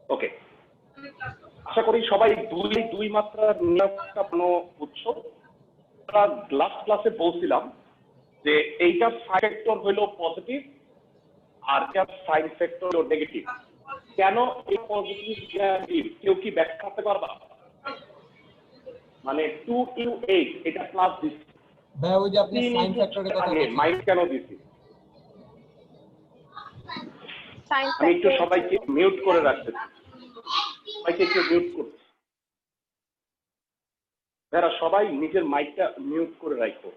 ওকে, আশা করি সবাই দুই মাত্রার নিয়মটা বুঝছো। আমরা লাস্ট ক্লাসে বলছিলাম যে এইটার সাইন ফ্যাক্টর হলো পজিটিভ আর এটার সাইন ফ্যাক্টর হলো নেগেটিভ। কেন এই পজিটিভ নেগেটিভ কেউ কি ব্যাখ্যা করতে পারবা? মানে 2u8 এটা প্লাস দিচ্ছি ভাই, ওই যে আপনি সাইন ফ্যাক্টরের কথা বলছেন, মাইনাস কেন দিচ্ছি? আমি একটু সবাইকে মিউট করে রাখতেছি, সবাইকে একটু মিউট করছি। যারা সবাই নিজের মাইকটা মিউট করে রাখো।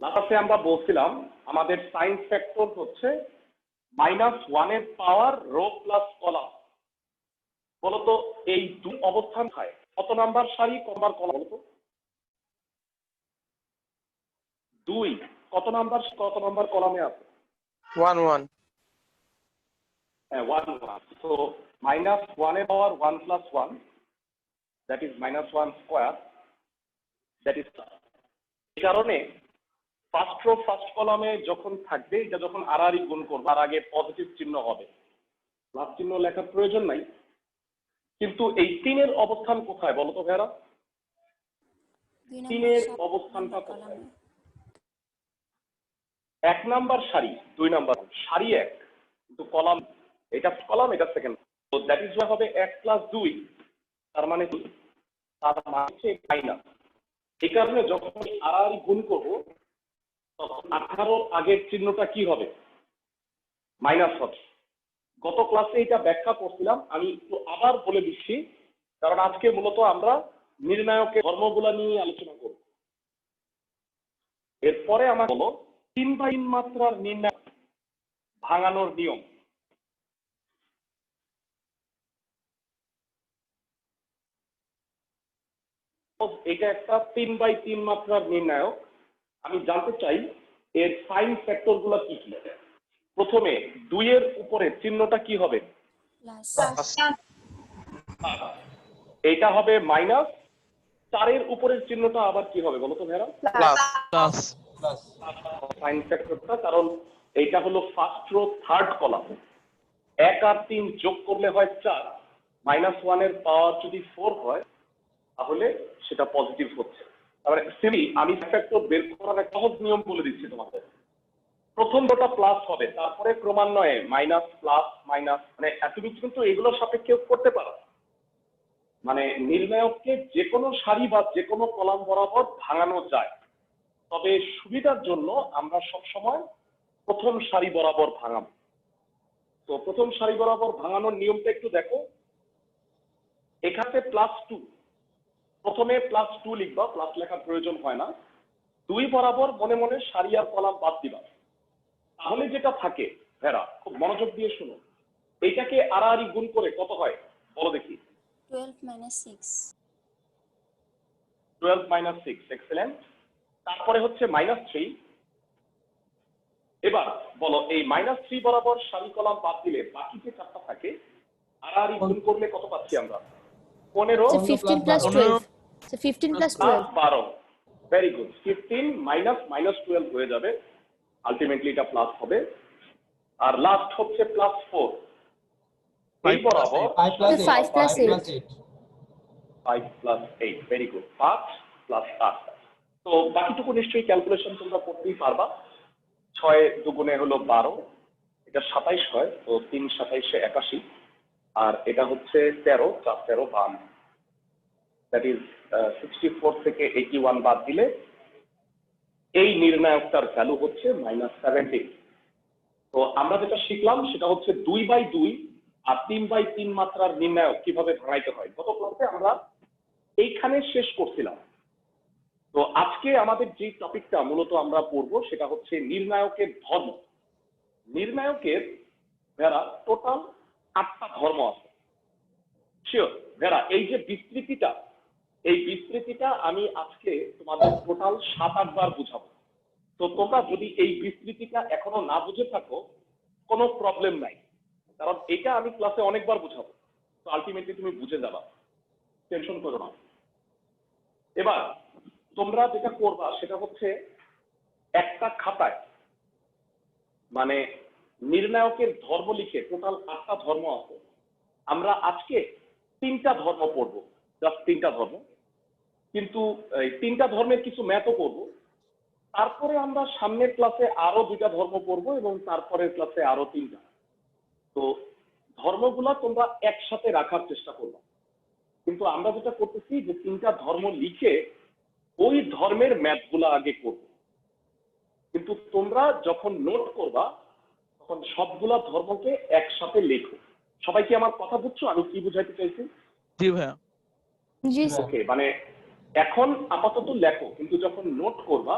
লাস্টে আমরা বলছিলাম আমাদের সাইন ফ্যাক্টর হচ্ছে -1 এর পাওয়ার রো প্লাস কলাম। বলতো এই দুই অবস্থান হয় কত নাম্বার সারি কত নাম্বার কলাম বলতো? 2 কত নাম্বার কলামে আছে? 1 1। হ্যাঁ 1 1। সো -1 এর পাওয়ার 1 + 1 that is -1 square that is. এই কারণে ফার্স্ট রো ফার্স্ট কলামে যখন থাকবে এটা যখন আড়াআড়ি গুণ করব আর আগে পজিটিভ চিহ্ন হবে, প্লাস চিহ্ন লেখার প্রয়োজন নাই। কিন্তু এই 3 এর অবস্থান কোথায় বলো তো ভাইরা? 3 এর অবস্থানটা কোথায়? 1 নাম্বার সারি 2 নাম্বার সারি 1 কিন্তু কলাম এটা কলাম এটা সেকেন্ড। তো দ্যাট ইজ হবে 1 + 2 তার মানে তার মানে হচ্ছে মাইনাস। এই কারণে যখন আড়াআড়ি গুণ করব তখন 18 আগের চিহ্নটা কি হবে? মাইনাস হবে। গত ক্লাসে এটা ব্যাখ্যা করছিলাম, আমি একটু আবার বলে দিচ্ছি কারণ আজকে মূলত আমরা নির্ণায়কের ধর্মগুলা নিয়ে আলোচনা করব। এরপরে আমার হলো 3/3 মাত্রার নির্ণয় ভাঙানোর নিয়ম। এটা একটা 3/3 মাত্রার নির্ণায়ক। আমি জানতে চাই এর সাইন ফ্যাক্টর গুলা কি কি। প্রথমে 2 এর উপরে চিহ্নটা কি হবে? এটা হবে মাইনাস। 4 এর উপরের চিহ্নটা আবার কি হবে বলো তো ভাইরা? প্লাস। সাইন ফ্যাক্টরটা কারণ এইটা হলো ফার্স্ট রো থার্ড কলাম। 1 আর 3 যোগ করলে হয় 4, -1 এর পাওয়ার যদি 4 হয় তাহলে সেটা পজিটিভ হচ্ছে। তারপরে সিমি আমি ফ্যাক্টর বের করার একটা সহজ নিয়ম বলে দিচ্ছি তোমাদের। প্রথম দুটো প্লাস হবে, তারপরে ক্রমান্বয়ে মাইনাস প্লাস মাইনাস, মানে তুমি কিন্তু এগুলোর সাপেক্ষে করতে পারো। মানে নির্ণায়ককে যে কোনো সারি বা যে কোনো কলাম বরাবর ভাঙানো যায়, তবে সুবিধার জন্য আমরা সব সময় প্রথম সারি বরাবর ভাঙাবো। তো প্রথম সারি বরাবর ভাঙানোর নিয়মটা একটু দেখো। এখানে +2, প্রথমে +2 লিখবা, প্লাস লেখার প্রয়োজন হয় না। 2 বরাবর মনে মনে সারি আর কলাম বাদ দিবা। তাহলে যেটা থাকে ভেরা, খুব মনোযোগ দিয়ে শুনো, এইটাকে আড়াআড়ি গুণ করে কত হয় বলো দেখি? 12 - 6। 12 - 6, এক্সেলেন্ট। তারপরে হচ্ছে -3। এবার বলো এই -3 বরাবর সারি কলাম বাদ দিলে বাকি যে চারটা থাকে আড়াআড়ি গুণ করলে কত পাচ্ছি আমরা? 15 So 15 + 12. So 15 + 12. 12। Very good. 15 -12 হয়ে যাবে, আলটিমেটলি এটা প্লাস হবে। আর লাস্ট হচ্ছে +4। এই বরাবর 5 + 8. 5 + 8, ভেরি গুড। 5 + 8। তো বাকিটুকু নিশ্চয়ই ক্যালকুলেশন তোমরা করতেই পারবা। 6 দুগুণে হলো 12, এটা 27 হয়, তো 3 × 27 = 81। আর এটা হচ্ছে 13, 4 13 52, দ্যাট ইজ 64 থেকে 81 বাদ দিলে এই নির্ণায়কটার ভ্যালু হচ্ছে -17। তো আমরা যেটা শিখলাম সেটা হচ্ছে 2/2 আর 3/3 মাত্রার নির্ণায়ক কিভাবে ভাঙাইতে হয়। গত ক্লাসে আমরা এইখানে শেষ করছিলাম। তো আজকে আমাদের যে টপিকটা মূলত আমরা পড়বো সেটা হচ্ছে নির্ণায়কের ধর্ম। নির্ণায়কের ভেরা টোটাল 8টা ধর্ম আছে। শিওর ভেরা, এই যে বিস্তৃতিটা, এই বিস্তৃতিটা আমি আজকে তোমাদের টোটাল 7-8 বার বুঝাবো। তো তোমরা যদি এই বিস্তৃতিটা এখনো না বুঝে থাকো কোনো প্রবলেম নাই, কারণ এটা আমি ক্লাসে অনেকবার বুঝাবো। তো আলটিমেটলি তুমি বুঝে যাবা, টেনশন করো না। এবার তোমরা যেটা করবা সেটা হচ্ছে একটা খাতায়, মানে নির্ণায়কের ধর্ম লিখে, টোটাল 8টা ধর্ম আছে, আমরা আজকে 3টা ধর্ম পড়বো, জাস্ট 3টা ধর্ম। কিন্তু এই 3টা ধর্মের কিছু ম্যাথও করব। তারপরে আমরা সামনের ক্লাসে আরো 2টা ধর্ম পড়বো এবং তারপরের ক্লাসে আরো 3টা। তো ধর্মগুলা তোমরা একসাথে রাখার চেষ্টা করবা। কিন্তু আমরা যেটা করতেছি যে 3টা ধর্ম লিখে ওই ধর্মের ম্যাথগুলা আগে করব। কিন্তু তোমরা যখন নোট করবা তখন সবগুলা ধর্মকে একসাথে লেখো। সবাই কি আমার কথা বুঝছো আমি কি বুঝাইতে চাইছি? জি ভাইয়া। জি স্যার। ওকে, মানে এখন আপাতত লেখো, কিন্তু যখন নোট করবা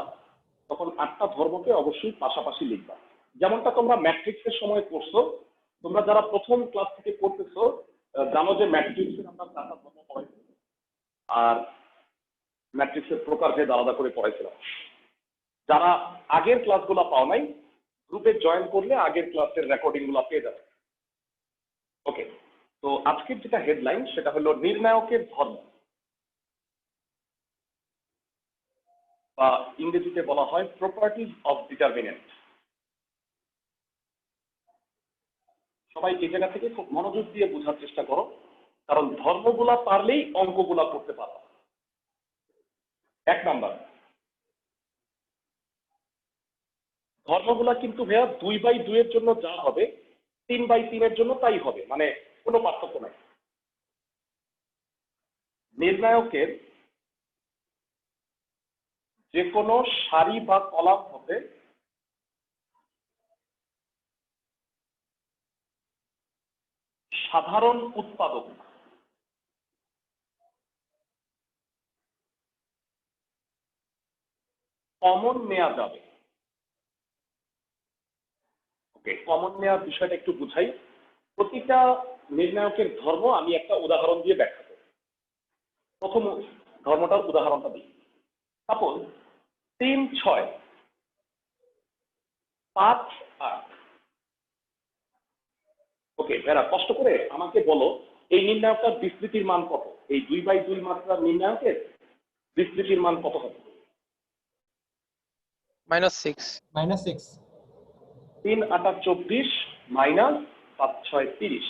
তখন 8টা ধর্মকে অবশ্যই পাশাপাশি লিখবা। যেমনটা তোমরা ম্যাট্রিক্সের সময় করছো, তোমরা যারা প্রথম ক্লাস থেকে পড়তেছো জানো যে ম্যাট্রিক্সের আমরা 4টা ধর্ম পড়াইছি আর ম্যাট্রিক্সের প্রকারভেদ আলাদা করে পড়াইছিলাম। যারা আগের ক্লাসগুলো পাও নাই, গ্রুপে জয়েন করলে আগের ক্লাসের রেকর্ডিং গুলো পেয়ে যাবে। ওকে, তো আজকের যেটা হেডলাইন সেটা হলো নির্ণায়কের ধর্ম, বা ইংরেজিতে বলা হয় প্রপার্টিজ অফ ডিটারমিনেন্ট। সবাই এই জায়গা থেকে খুব মনোযোগ দিয়ে বোঝার চেষ্টা করো, কারণ ধর্মগুলা পারলেই অঙ্কগুলা করতে পারো। 1 নাম্বার, ধর্মগুলা কিন্তু ভাইয়া 2/2 এর জন্য যা হবে 3/3 এর জন্য তাই হবে, মানে কোনো পার্থক্য নাই। নির্ণায়কের যে কোনো সারি বা কলাম হবে সাধারণ উৎপাদক। কমন নেওয়া যাবে। ওকে, কমন নেওয়ার বিষয়টা একটু বুঝাই। প্রতিটা নির্ণায়কের ধর্ম আমি একটা উদাহরণ দিয়ে ব্যাখ্যা করি। প্রথম ধর্মটার উদাহরণটা দিই। সাপোজ 3, 6, 5, 8। ওকে এরা কষ্ট করে আমাকে বলো এই নির্ণায়কটার বিস্তৃতির মান কত? এই 2/2 মাত্রার নির্ণায়কের বিস্তৃতির মান কত হবে? -6। -6। 3 × 8 = 24 মাইনাস 5 × 6 = 30,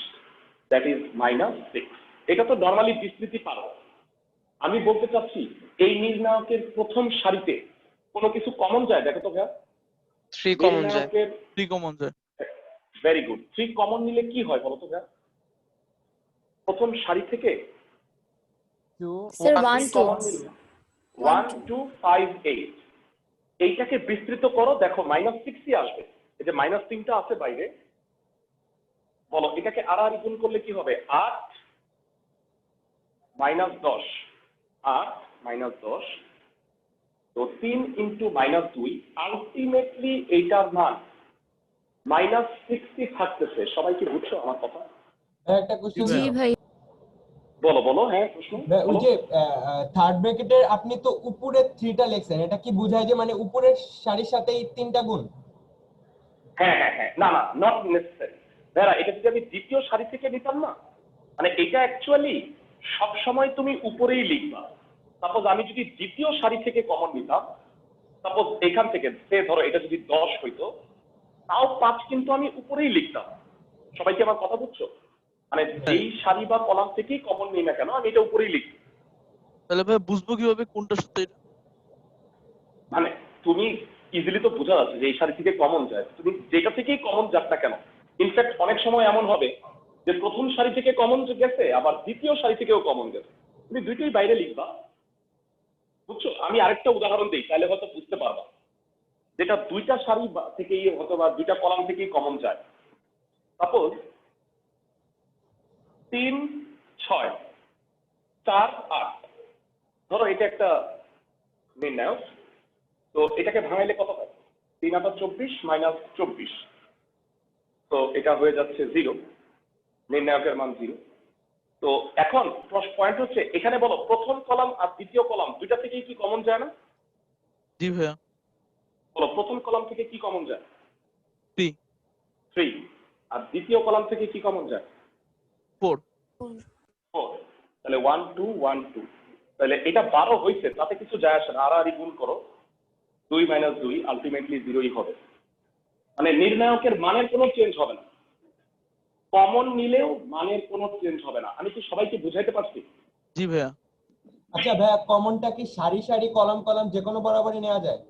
দ্যাট ইজ -6। এটা তো নর্মালি বিস্তৃতি পারো। আমি বলতে চাচ্ছি এই নির্ণায়কের প্রথম সারিতে কোনো কিছু কমন যায়? দেখো তো ভাইয়া। 3 কমন যায়। নির্ণায়কের 3 কমন যায়। Very good. 3 কমন নিলে কি হয় বলো তো ভাইয়া? প্রথম সারি থেকে 2 স্যার 3 1 কমন 2 নিলে 1 2 5 8। এইটাকে বিস্তৃত করো, দেখো -6ই আসবে। এই যে -3টা আছে বাইরে, বলো এটাকে আর গুণ করলে কি হবে? 8 - 10, 8 - 10, তো 3 × -2, আলটিমেটলি এইটার মান -60 থাকতেছে। সবাই কি বুঝছো আমার কথা? একটা কোশ্চেন জি ভাই। বলো বলো, হ্যাঁ প্রশ্ন ওই বলো। যে থার্ড ব্র্যাকেটের আপনি তো উপরে 3টা লিখছেন, এটা কি বোঝায় যে মানে উপরের সারির সাথেই 3টা গুণ? হ্যাঁ হ্যাঁ হ্যাঁ, না না, নট নেসেসারি। দাঁড়া, এটা যদি আমি দ্বিতীয় সারি থেকে নিতাম না, মানে এটা অ্যাকচুয়ালি সব সময় তুমি উপরেই লিখবা। সাপোজ আমি যদি দ্বিতীয় সারি থেকে কমন নিতাম, সাপোজ এখান থেকে ধরো এটা যদি 10 হইতো, তাও 5 কিন্তু আমি উপরেই লিখতাম। সবাই কি আমার কথা বুঝছো? মানে যেই সারি বা কলাম থেকেই কমন নিই না কেন, আমি এটা উপরেই লিখি। তাহলে ভাই বুঝবো কিভাবে কোনটা সত্যি এটা? মানে তুমি ইজিলি তো বোঝা যাচ্ছে যে এই সারি থেকে কমন যায়, তুমি যেটা থেকেই কমন যাক না কেন। ইনফ্যাক্ট অনেক সময় এমন হবে যে প্রথম সারি থেকে কমন গেছে, আবার দ্বিতীয় সারি থেকেও কমন গেছে, তুমি দুইটাই বাইরে লিখবা। বুঝছো? আমি আরেকটা উদাহরণ দিই, তাহলে হয়তো বুঝতে পারবা। যেটা 2টা সারি থেকেই অথবা 2টা কলাম থেকেই কমন যায়। সাপোজ 3 6 4 8, ধরো এটা একটা নির্ণায়ক। তো এটাকে ভাঙাইলে কত হয়? 3 × 24 - 24, তো এটা হয়ে যাচ্ছে 0, নির্ণায়কের মান 0। তো এখন পয়েন্ট হচ্ছে এখানে বলো প্রথম কলাম আর দ্বিতীয় কলাম দুইটা থেকেই কি কমন যায় না? জি ভাইয়া। বলো প্রথম কলাম থেকে কি কমন যায়? 3 3। আর দ্বিতীয় কলাম থেকে কি কমন যায়? 4। 4। তাহলে 1 2 1 2। তাহলে এটা 12 হয়েছে, তাতে কিছু যায় আসে না, আর গুণ করো, 2 - 2 আলটিমেটলি 0ই হবে। মানে নির্ণায়কের মানের কোনো চেঞ্জ হবে না, কমন নিলেও মানের কোনো চেঞ্জ হবে না। আমি কি সবাইকে বুঝাইতে পারছি? জি ভাইয়া। আচ্ছা ভাইয়া, কমনটা কি সারি সারি কলাম কলাম যে কোনো বরাবরই নেওয়া যায়?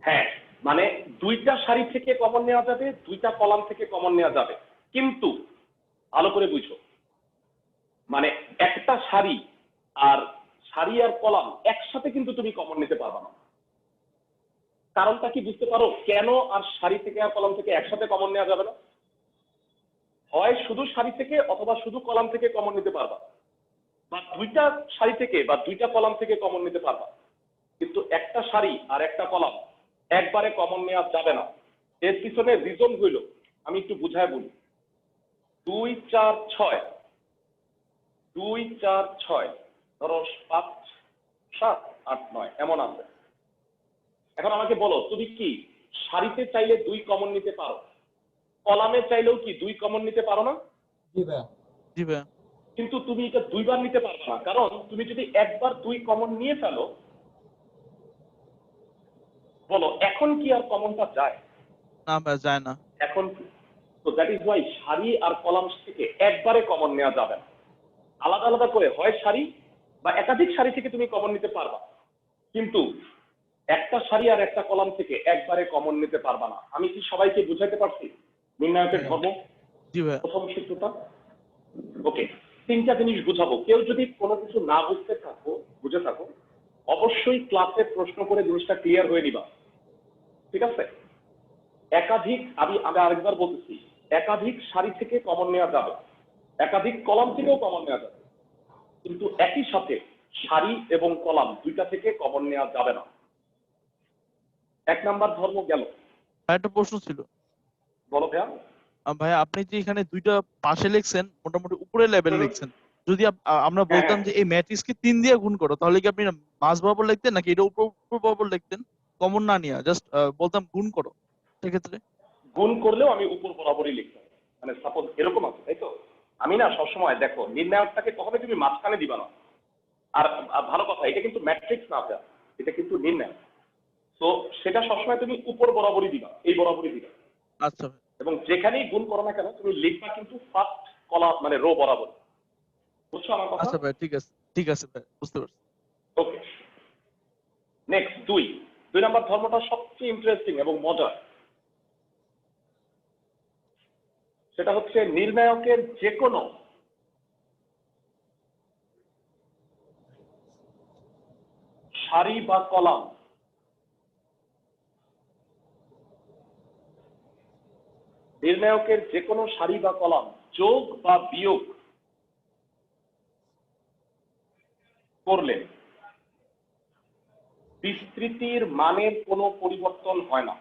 হ্যাঁ, মানে দুইটা সারি থেকে কমন নেওয়া যাবে, দুইটা কলাম থেকে কমন নেওয়া যাবে, কিন্তু ভালো করে বুঝো, মানে একটা সারি আর কলাম একসাথে কিন্তু তুমি কমন নিতে পারবে না। কারণটা কি বুঝতে পারো কেন আর সারি থেকে আর কলাম থেকে একসাথে কমন নেওয়া যাবে না? হয় শুধু সারি থেকে অথবা শুধু কলাম থেকে কমন নিতে পারবা, বা দুইটা সারি থেকে বা দুইটা কলাম থেকে কমন নিতে পারবা, কিন্তু একটা সারি আর একটা কলাম একবারে কমন নেওয়া যাবে না। এর পিছনে রিজন হইল, আমি একটু বুঝায় বলি। 2 4 6, 2 4 6, ধরো 5 7 8 9 এমন আছে। এখন আমাকে বলো, তুমি কি সারিতে চাইলে 2 কমন নিতে পারো, কলামে চাইলেও কি 2 কমন নিতে পারো না? জি ভাইয়া। জি ভাইয়া। কিন্তু তুমি এটা দুইবার নিতে পারবে না, কারণ তুমি যদি একবার 2 কমন নিয়ে ফেলো, বলো এখন কি আর কমনটা যায়? না ভাইয়া, যায় না। এখন তো দ্যাট ইজ ওয়াই সারি আর কলাম থেকে একবারে কমন নেওয়া যাবে না, আলাদা আলাদা করে হয় সারি বা একাধিক সারি থেকে তুমি কমন নিতে পারবা, কিন্তু একটা সারি আর একটা কলাম থেকে একবারে কমন নিতে পারবা না। আমি কি সবাইকে বুঝাইতে পারছি নির্ণায়কের ধর্ম? জি ভাইয়া। প্রথম সূত্রটা ওকে। তিনটা জিনিস বুঝাবো, কেউ যদি কোনো কিছু না বুঝে থাকো অবশ্যই ক্লাসে প্রশ্ন করে জিনিসটা ক্লিয়ার হয়ে নিবা, ঠিক আছে? একাধিক, আমি আরেকবার বলতেছি, একাধিক সারি থেকে কমন নেওয়া যাবে, একাধিক কলাম থেকেও কমন নেওয়া যাবে, কিন্তু একই সাথে সারি এবং কলাম দুইটা থেকে কমন নেওয়া যাবে না। 1 নাম্বার ধর্ম গেল। ভাই একটা প্রশ্ন ছিল। বলো ভাইয়া। ভাইয়া আপনি যে এখানে দুইটা পাশে লিখছেন, মোটামুটি উপরের লেভেল লিখছেন, যদি আমরা হ্যাঁ, বলতাম যে এই ম্যাট্রিক্সকে 3 দিয়ে গুণ করো, তাহলে কি আপনি মাঝ বরাবর লিখতেন নাকি এটা উপর উপর বরাবর লিখতেন? কমন না নিয়ে জাস্ট বলতাম গুণ করো, সেক্ষেত্রে? গুণ করলেও আমি উপর বরাবরই লিখতাম। মানে সাপোজ এরকম আছে, তাই তো? আমি না সবসময় দেখো নির্ণায়কটাকে কখনো তুমি মাঝখানে দিবা না। আর ভালো কথা, এটা কিন্তু ম্যাট্রিক্স না ভাইয়া, এটা কিন্তু নির্ণায়ক। তো সেটা সবসময় তুমি উপর বরাবরই দিবা, এই বরাবরই দিবা। আচ্ছা ভাই। এবং যেখানেই গুণ করো না কেন তুমি লিখবা কিন্তু ফার্স্ট কলাম মানে রো বরাবর। বুঝছো আমার কথা? আচ্ছা ভাই, ঠিক আছে ঠিক আছে ভাই, বুঝতে পারছি। ওকে, নেক্সট 2 নাম্বার ধর্মটা সবচেয়ে ইন্টারেস্টিং এবং মজার। সেটা হচ্ছে নির্ণায়কের যে কোনো সারি বা কলাম নির্ণায়কের যে কোনো সারি বা কলাম যোগ বা বিয়োগ করলে বিস্তৃতির মানের কোনো পরিবর্তন হয় না।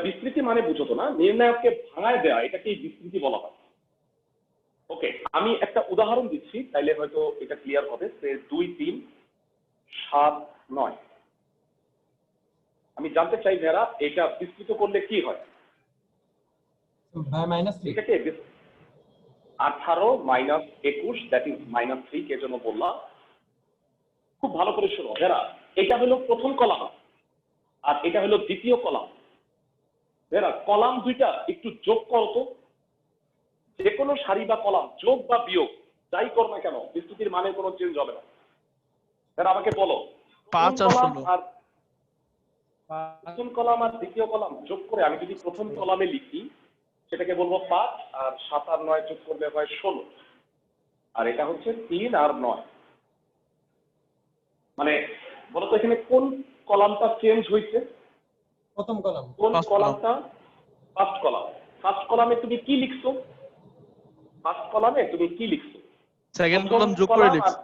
বিস্তৃতি মানে বুঝো তো না, নির্ণায়ককে ভাঙায় দেওয়া, এটাকেই বিস্তৃতি বলা হয়। ওকে, আমি একটা উদাহরণ দিচ্ছি, তাইলে হয়তো এটা ক্লিয়ার হবে। 2 3 7 9, আমি জানতে চাই যারা এটা বিস্তৃত করলে কি হয়। ভাইয়া -3। এটাকে 18 মাইনাস 21, দ্যাট ইজ -3, কে জন্য বললাম? খুব ভালো করে শোনো যারা, এটা হলো প্রথম কলাম আর এটা হলো দ্বিতীয় কলাম। যারা কলাম দুইটা একটু যোগ করো তো, যে কোনো সারি বা কলাম যোগ বা বিয়োগ যাই কর না কেন বিস্তৃতির মানে কোনো চেঞ্জ হবে না। যারা আমাকে বলো, 5 আর 16। প্রথম কলাম আর দ্বিতীয় কলাম যোগ করে আমি যদি প্রথম কলামে লিখি সেটাকে বলবো 5, আর 7 আর 9 যোগ করলে হয় 16, আর এটা হচ্ছে 3 আর 9। মানে বলতো এখানে কোন কলামটা চেঞ্জ হয়েছে? প্রথম কলাম। কোন First কলামটা? First column. ফার্স্ট কলামে তুমি কি লিখছো? ফার্স্ট কলামে তুমি কি লিখছো? সেকেন্ড কলাম যোগ করে লিখছি।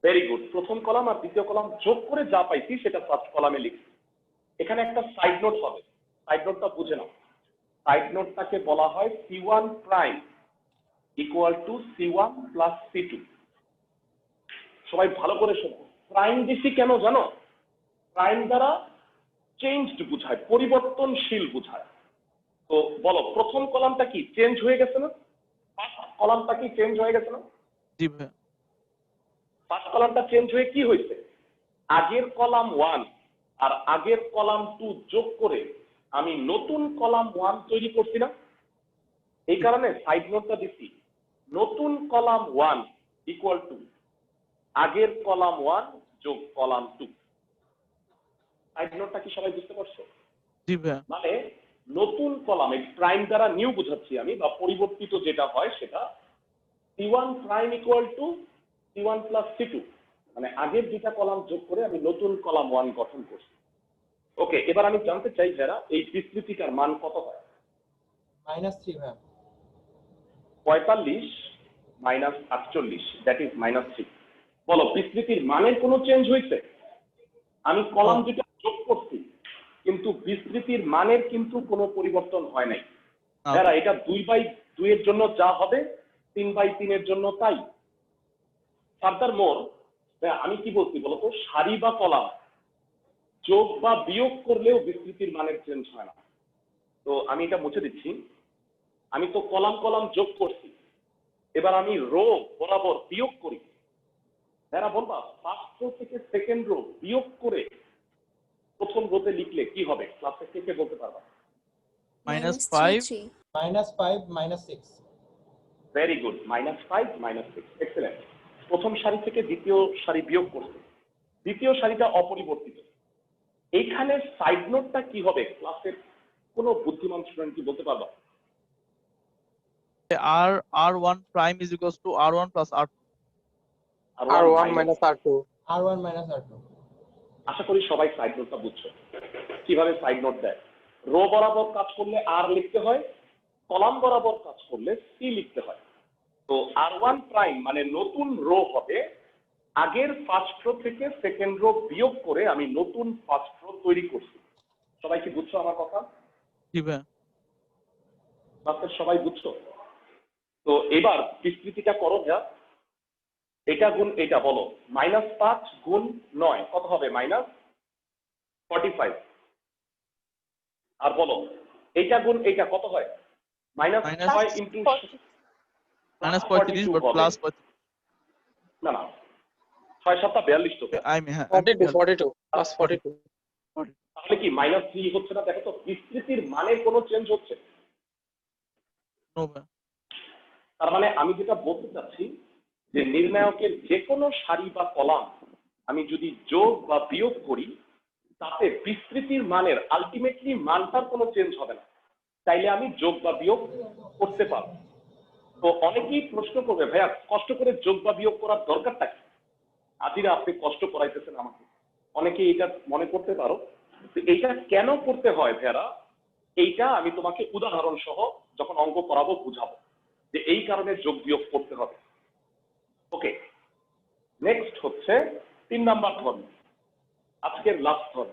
ভেরি গুড, প্রথম কলাম আর দ্বিতীয় কলাম যোগ করে যা পাইছি সেটা ফার্স্ট কলামে লিখছি। এখানে একটা সাইড নোট হবে, সাইড নোটটা বুঝে নাও। সাইড নোটটাকে বলা হয় C1 prime equal two C1 plus C2। সবাই ভালো করে শোনো, প্রাইম দিছি কেন জানো? প্রাইম দ্বারা চেঞ্জড বুঝায়, পরিবর্তনশীল বুঝায়। তো বলো প্রথম কলামটা কি চেঞ্জ হয়ে গেছে না? ফার্স্ট কলামটা কি চেঞ্জ হয়ে গেছে না? জি ভাইয়া। ফার্স্ট কলামটা চেঞ্জ হয়ে কি হয়েছে? আগের কলাম 1 আর আগের কলাম 2 যোগ করে আমি নতুন কলাম 1 তৈরি করছি না? এই কারণে সাইড নোটটা দিচ্ছি, নতুন কলাম 1 ইকুয়াল টু আগের কলাম 1 যোগ কলাম 2। সাইড নোটটা কি সবাই বুঝতে পারছো? জি ভাইয়া। মানে নতুন কলাম, এই প্রাইম দ্বারা নিউ বোঝাচ্ছি আমি, বা পরিবর্তিত যেটা হয় সেটা C1 prime equal two C1 plus C2, মানে আগের দুটা কলাম যোগ করে আমি নতুন কলাম 1 গঠন করছি। ওকে, এবার আমি জানতে চাই যারা এই বিস্তৃতিটার মান কত হয়? -3 ভাইয়া। 45 মাইনাস 48, দ্যাট ইজ -3। বলো, বিস্তৃতির মানের কোনো চেঞ্জ হয়েছে? আমি কলাম দুটো যোগ করছি, কিন্তু বিস্তৃতির মানের কিন্তু কোনো পরিবর্তন হয় নাই। যারা এটা 2/2 এর জন্য যা হবে 3/3 এর জন্য তাই। ফার্দার মোর, আমি কি বলছি বলতো, সারি বা কলাম যোগ বা বিয়োগ করলেও বিস্তৃতির মানের চেঞ্জ হয় না। তো আমি এটা মুছে দিচ্ছি। আমি তো কলাম কলাম যোগ করছি, এবার আমি রো বরাবর বিয়োগ করি। যারা বলবা ফার্স্ট রো থেকে সেকেন্ড রো বিয়োগ করে প্রথম রোতে লিখলে কি হবে? ক্লাসে কে কে বলতে পারবা? -5 -3 -5 -6। Very good, -5 -6, excellent. প্রথম সারি থেকে দ্বিতীয় সারি বিয়োগ করছে, দ্বিতীয় সারিটা অপরিবর্তিত। এইখানে সাইড নোটটা কি হবে? ক্লাসের কোনো বুদ্ধিমান স্টুডেন্ট কি বলতে পারবা? R1 prime is equals to R1 plus R2. R1 minus R2. R1 -R2। আশা করি সবাই সাইড নোটটা বুঝছো। কিভাবে সাইড নোট দেয়? রো বরাবর কাজ করলে আর লিখতে হয়, কলাম বরাবর কাজ করলে সি লিখতে হয়। তো R1 প্রাইম মানে নতুন রো হবে, আগের ফার্স্ট রো থেকে সেকেন্ড রো বিয়োগ করে আমি নতুন ফার্স্ট রো তৈরি করছি। সবাই কি বুঝছো আমার কথা? জি ভাইয়া। ক্লাসের সবাই বুঝছো? তো এবার বিস্তৃতিটা করো যা, এটা গুণ এটা বলো। -5 গুণ 9 কত হবে? -45। আর বলো এইটা গুণ এইটা কত হয়? -6 ইন্টু -35 but plus 35. না না, 6 7 42 তো। I mean, হ্যাঁ, 42 plus 42. তাহলে কি -3 হচ্ছে না? দেখো তো বিস্তৃতির মানের কোনো চেঞ্জ হচ্ছে? no ভাইয়া। তার মানে আমি যেটা বলতে চাচ্ছি যে নির্ণায়কের যে কোনো সারি বা কলাম আমি যদি যোগ বা বিয়োগ করি, তাতে বিস্তৃতির মানের আলটিমেটলি মানটার কোনো চেঞ্জ হবে না। তাইলে আমি যোগ বা বিয়োগ করতে পারবো। তো অনেকেই প্রশ্ন করবে, ভাইয়া কষ্ট করে যোগ বা বিয়োগ করার দরকারটা কি? আজিরা আপনি কষ্ট করাইতেছেন আমাকে। অনেকে এটা মনে করতে পারো, এইটা কেন করতে হয় ভাইয়ারা? এইটা আমি তোমাকে উদাহরণ সহ যখন অঙ্ক করাবো বুঝাবো যে এই কারণে যোগ বিয়োগ করতে হবে। ওকে, নেক্সট হচ্ছে 3 নাম্বার ধর্ম, আজকের লাস্ট ধর্ম।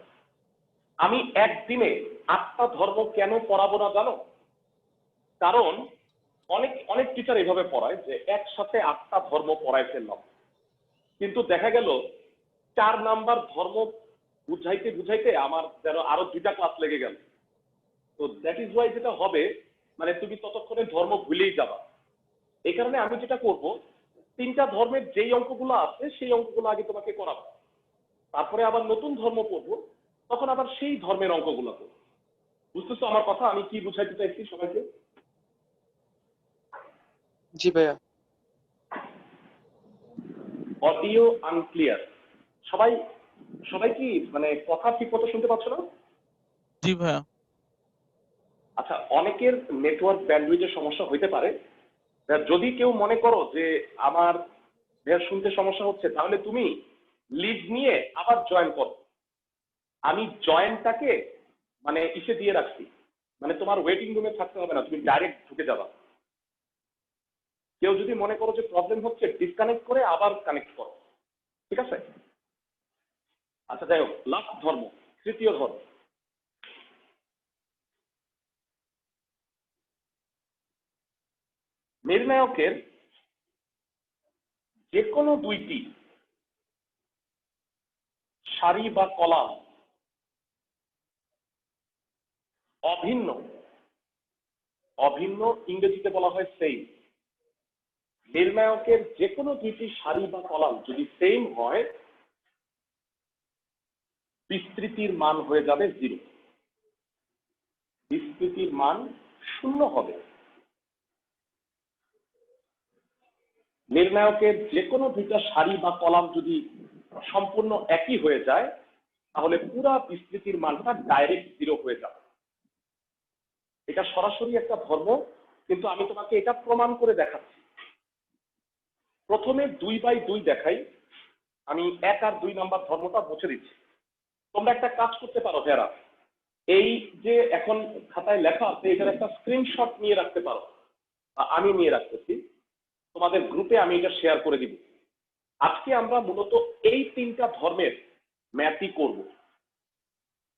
আমি একদিনে 8টা ধর্ম কেন পড়াবো না জানো? কারণ অনেক অনেক টিচার এভাবে পড়ায় যে একসাথে 8টা ধর্ম পড়ায় ফেললাম, কিন্তু দেখা গেল 4 নাম্বার ধর্ম বুঝাইতে বুঝাইতে আমার যেন আরো 2টা ক্লাস লেগে গেল। তো দ্যাট ইজ ওয়াই যেটা হবে, মানে তুমি ততক্ষণে ধর্ম ভুলেই যাবা। এই কারণে আমি যেটা করব, 3টা ধর্মের যেই অঙ্কগুলো আছে সেই অঙ্কগুলো আগে তোমাকে করাবো, তারপরে আবার নতুন ধর্ম পড়বো, তখন আবার সেই ধর্মের অঙ্কগুলো করবো। বুঝতেছো আমার কথা? আমি কি বুঝাইতে চাইছি সবাইকে? জি ভাইয়া। Audio unclear. সবাই সবাই কি মানে কথা ঠিক মতো শুনতে পাচ্ছ না? জি ভাইয়া। আচ্ছা, অনেকের নেটওয়ার্ক ব্যান্ডউইথের সমস্যা হইতে পারে। যদি কেউ মনে করো যে আমার শুনতে সমস্যা হচ্ছে, তাহলে তুমি লিভ নিয়ে আবার জয়েন করো। আমি জয়েনটাকে মানে ইসে দিয়ে রাখছি, মানে তোমার ওয়েটিং রুমে থাকতে হবে না, তুমি ডাইরেক্ট ঢুকে যাবা। কেউ যদি মনে করো যে প্রবলেম হচ্ছে, ডিসকানেক্ট করে আবার কানেক্ট করো, ঠিক আছে? আচ্ছা যাই হোক, লাস্ট ধর্ম, তৃতীয় ধর্ম। নির্ণায়কের যে কোনো 2টি সারি বা কলাম অভিন্ন, অভিন্ন ইংরেজিতে বলা হয় সেম। নির্ণায়কের যে কোনো দুইটি সারি বা কলাম যদি সেম হয়, বিস্তৃতির মান হয়ে যাবে 0। বিস্তৃতির মান 0 হবে। নির্ণায়কের যে কোনো দুইটা সারি বা কলাম যদি সম্পূর্ণ একই হয়ে যায়, তাহলে পুরা বিস্তৃতির মানটা ডাইরেক্ট 0 হয়ে যাবে। এটা সরাসরি একটা ধর্ম, কিন্তু আমি তোমাকে এটা প্রমাণ করে দেখাচ্ছি। প্রথমে 2/2 দেখাই, আমি 1 আর 2 নাম্বার ধর্মটা মুছে দিচ্ছি। তোমরা একটা কাজ করতে পারো যারা, এই যে এখন খাতায় লেখা আছে এটার একটা স্ক্রিনশট নিয়ে রাখতে পারো, আমি নিয়ে রাখতেছি, তোমাদের গ্রুপে আমি এটা শেয়ার করে দিব। আজকে আমরা মূলত এই 3টা ধর্মের ম্যাথই করব।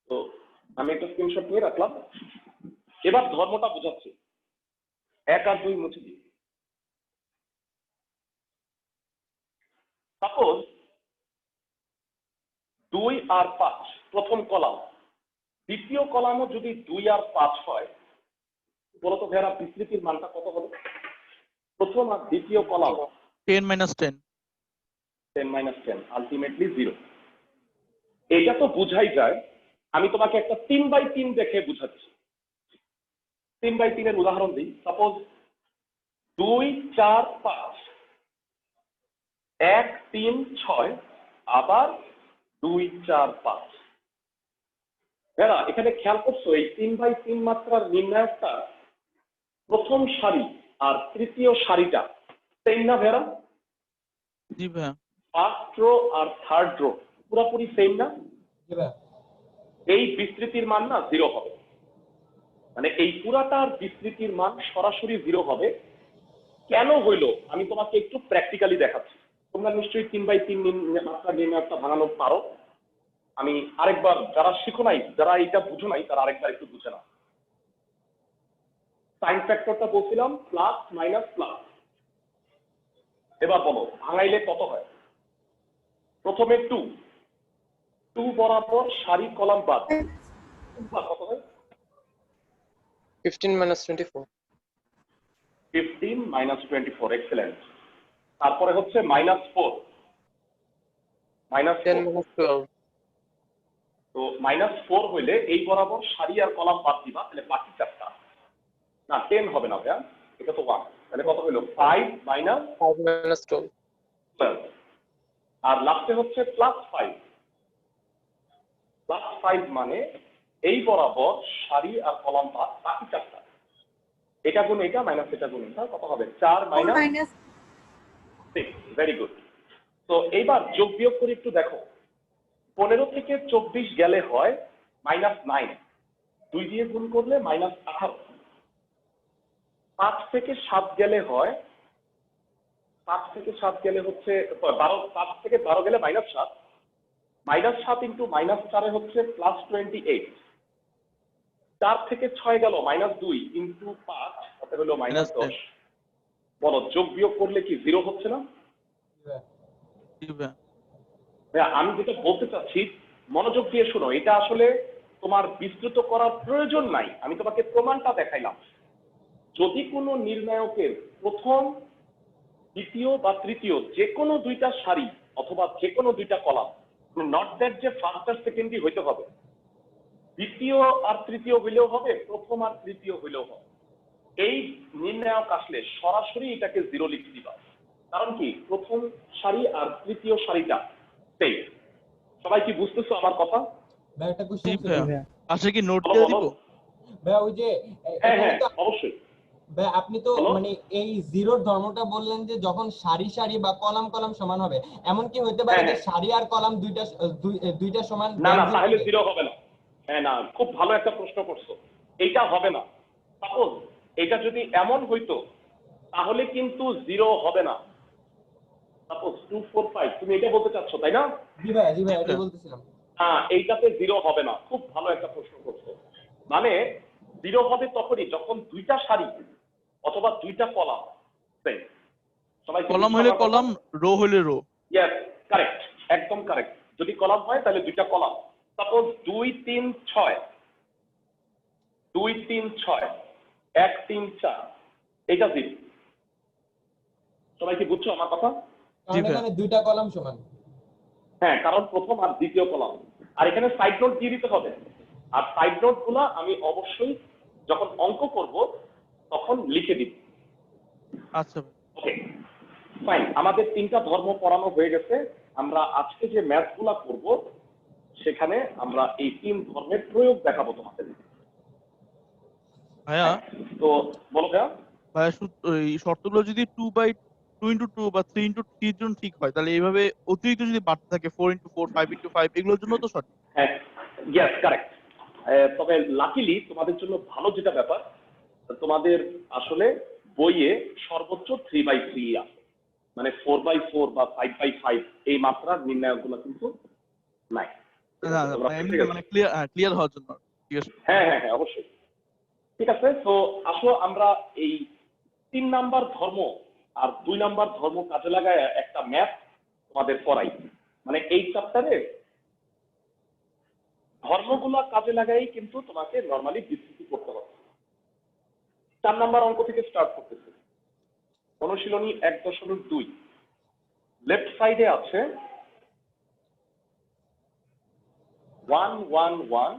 তো আমি একটা স্ক্রিনশট নিয়ে রাখলাম, এবার ধর্মটা বোঝাচ্ছি। 1 আর 2 মুছে দিই। সাপোজ 2 আর 5 প্রথম কলাম, দ্বিতীয় কলামও যদি 2 আর 5 হয়, বলতো ভাইয়ারা বিস্তৃতির মানটা কত হবে? প্রথম আর দ্বিতীয় কলাম 10 minus 10। 10 - 10 আলটিমেটলি 0। এটা তো বুঝাই যায়। আমি তোমাকে একটা 3/3 দেখে বুঝাচ্ছি। 3/3 এর উদাহরণ দিই। সাপোজ 2, 4, 5, 1, 3, 6, আবার 2, 4, 5। ভাইরা এখানে খেয়াল করছো এই 3/3 মাত্রার নির্ণায়কটা প্রথম সারি আর তৃতীয় সারিটা সেম না ভাইরা? জি ভাইয়া। ফার্স্ট রো আর থার্ড রো পুরোপুরি সেম না? জি ভাইয়া। এই বিস্তৃতির মান না 0 হবে। মানে এই পুরাটার বিস্তৃতির মান সরাসরি 0 হবে। কেন হইলো আমি তোমাকে একটু প্র্যাকটিক্যালি দেখাচ্ছি। তোমরা নিশ্চয়ই 3/3 মাত্রা নির্ণায়কটা ভাঙানো পারো। আমি আরেকবার, যারা শিখো নাই, যারা এটা বুঝো নাই, তারা আরেকবার একটু বুঝে নাও। সাইন ফ্যাক্টরটা বলছিলাম প্লাস মাইনাস প্লাস। এবার বলো ভাঙাইলে কত হয়? প্রথমে 2 বরাবর সারি কলাম বাদ, কত হয়? 15 minus 24. 15 - 24, এক্সেলেন্ট। তারপরে হচ্ছে -4, -4। 10 minus 12. তো -4 হইলে এই বরাবর সারি আর কলাম বাদ দিবা, তাহলে বাকি চারটা না 10 হবে না ভাইয়া, এটা তো 1। তাহলে কত হইলো? 5 - 5 minus 12. 12। আর লাস্টে হচ্ছে +5। +5 মানে এই বরাবর সারি আর কলাম বাদ বাকি চারটা। এটা গুণ এটা মাইনাস এটা গুণ এটা, কত হবে? 4 - 6। Very good. তো এইবার যোগ বিয়োগ করে একটু দেখো। 15 থেকে 24 গেলে হয় -9, 2 দিয়ে গুণ করলে -18। 5 থেকে 7 গেলে হয়, 5 থেকে 7 গেলে হচ্ছে 12, 5 থেকে 12 গেলে -7, -7 ইন্টু -4 হচ্ছে +28। 4 থেকে 6 গেল -2 ইন্টু 5, তাতে হলো -10। বলো যোগ বিয়োগ করলে কি 0 হচ্ছে না? জি ভাইয়া। ভাইয়া আমি যেটা বলতে চাচ্ছি মনোযোগ দিয়ে শোনো, এটা আসলে তোমার বিস্তৃত করার প্রয়োজন নাই, আমি তোমাকে প্রমাণটা দেখাইলাম। যদি কোনো নির্ণায়কের প্রথম, দ্বিতীয় বা তৃতীয় যে কোনো দুইটা সারি অথবা যে কোনো দুইটা কলাম, নট দ্যাট যে ফার্স্ট আর সেকেন্ডই হইতে হবে, দ্বিতীয় আর তৃতীয় হইলেও হবে, প্রথম আর তৃতীয় হইলেও হবে, এই নির্ণায়ক আসলে সরাসরি এটাকে 0 লিখে দিবা। কারণ কি প্রথম সারি আর তৃতীয় সারিটা সেই। সবাই কি বুঝতেছো আমার কথা? ভাই একটা জি কোশ্চেন ছিল ভাইয়া। আচ্ছা কি নোট বলো, দিয়ে বলো। দিব? ভাই, ওই যে হ্যাঁ এখানে হ্যাঁ তো অবশ্যই। ভাই আপনি তো বলো। মানে এই জিরোর ধর্মটা বললেন যে যখন সারি সারি বা কলাম কলাম সমান হবে, এমন কি হতে পারে হ্যাঁ, যে হ্যাঁ। সারি আর কলাম দুইটা সমান না না, then তাহলে হবে? 0 হবে না। হ্যাঁ না, খুব ভালো একটা প্রশ্ন করছো। এইটা হবে না। সাপোজ এটা যদি এমন হইতো তাহলে কিন্তু 0 হবে না। সাপোজ 2, 4, 5, তুমি এটা বলতে চাচ্ছ তাই না? জি ভাই, জি ভাই, জি এটাই ভাইয়া। বলতেছিলাম। হ্যাঁ, এইটাতে 0 হবে না। খুব ভালো একটা প্রশ্ন করছো। মানে 0 হবে তখনই যখন দুইটা সারি অথবা দুইটা কলাম সেম। সবাই কি কলাম বুঝছো হইলে আমার কথা? কলাম, রো হইলে রো। ইয়েস, কারেক্ট, একদম কারেক্ট। যদি কলাম হয় তাহলে দুইটা কলাম। সাপোজ 2, 3, 6, 2, 3, 6, 1, 3, 4, এটা 0। সবাই কি বুঝছো আমার কথা? কারণ ভাইয়া। এখানে দুইটা কলাম সমান। হ্যাঁ, কারণ প্রথম আর দ্বিতীয় কলাম, আর এখানে সাইড নোট দিয়ে দিতে হবে। আর সাইড নোট গুলা আমি অবশ্যই যখন অঙ্ক করব তখন লিখে দিব। আচ্ছা ভাই। ওকে, ফাইন। আমাদের তিনটা ধর্ম পড়ানো হয়ে গেছে। আমরা আজকে যে ম্যাথ গুলা করব সেখানে আমরা এই তিন ধর্মের প্রয়োগ দেখাবো তোমাদের। ভাইয়া তো বলো ভাইয়া। ভাইয়া এই শর্তগুলো যদি 2/2 বা 3/3 জন ঠিক হয়, তাহলে এইভাবে অতিরিক্ত যদি বাড়তে থাকে 4/4, 5/5 এগুলোর জন্য তো সঠিক। হ্যাঁ, ইয়েস, কারেক্ট। তবে লাকিলি তোমাদের জন্য ভালো যেটা ব্যাপার, তোমাদের আসলে বইয়ে সর্বোচ্চ 3/3 আছে, মানে 4/4 বা 5/5 এই মাত্রার নির্ণায়কগুলো কিন্তু নাই। ঠিক না আছে, না, তোমরা মানে বুঝতে এমনি গেছো? মানে ক্লিয়ার হওয়ার জন্য। ঠিক আছে। হ্যাঁ হ্যাঁ হ্যাঁ, অবশ্যই। ঠিক আছে, তো আসো আমরা এই 3 নাম্বার ধর্ম আর 2 নাম্বার ধর্ম কাজে লাগায় একটা ম্যাথ তোমাদের পড়াই। মানে এই চ্যাপ্টারে ধর্মগুলো কাজে লাগাই কিন্তু তোমাকে নর্মালি বিস্তৃতি করতে হবে। 4 নাম্বার অঙ্ক থেকে স্টার্ট করতেছি। অনুশীলনী 1.2, লেফট সাইডে আছে 1 1 1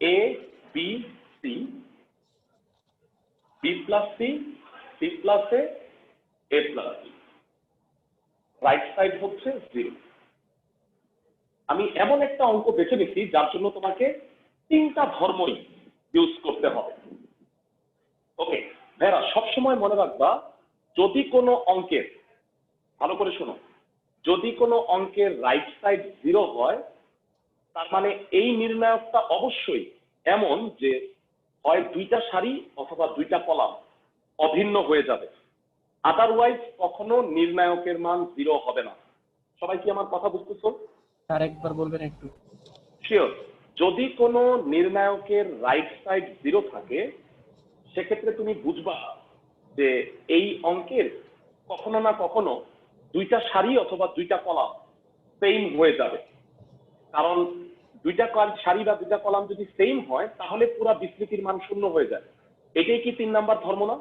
a b c b plus c c plus a plus b, right side হচ্ছে 0। আমি এমন একটা অঙ্ক বেছে নিচ্ছি যার জন্য তোমাকে তিনটা ধর্মই ইউজ করতে হবে। ওকে ভাইরা, সবসময় মনে রাখবা, যদি কোনো অঙ্কের, ভালো করে শোনো, যদি কোনো অঙ্কের রাইট সাইড 0 হয় তার মানে এই নির্ণায়কটা অবশ্যই এমন যে হয় দুইটা সারি অথবা দুইটা কলাম অভিন্ন হয়ে যাবে, আদারওয়াইজ কখনো নির্ণায়কের মান 0 হবে না। সবাই কি আমার কথা বুঝতেছো? আরেকবার বলবেন একটু। শিওর। যদি কোনো নির্ণায়কের রাইট সাইড 0 থাকে সেক্ষেত্রে তুমি বুঝবা যে এই অঙ্কের কখনো না কখনো দুইটা সারি অথবা দুইটা কলাম সেম হয়ে যাবে। কারণ দুইটা সারি বা দুইটা কলাম যদি সেম হয় তাহলে পুরো বিস্তৃতির মান 0 হয়ে যায়। এটাই কি 3 নাম্বার ধর্ম না?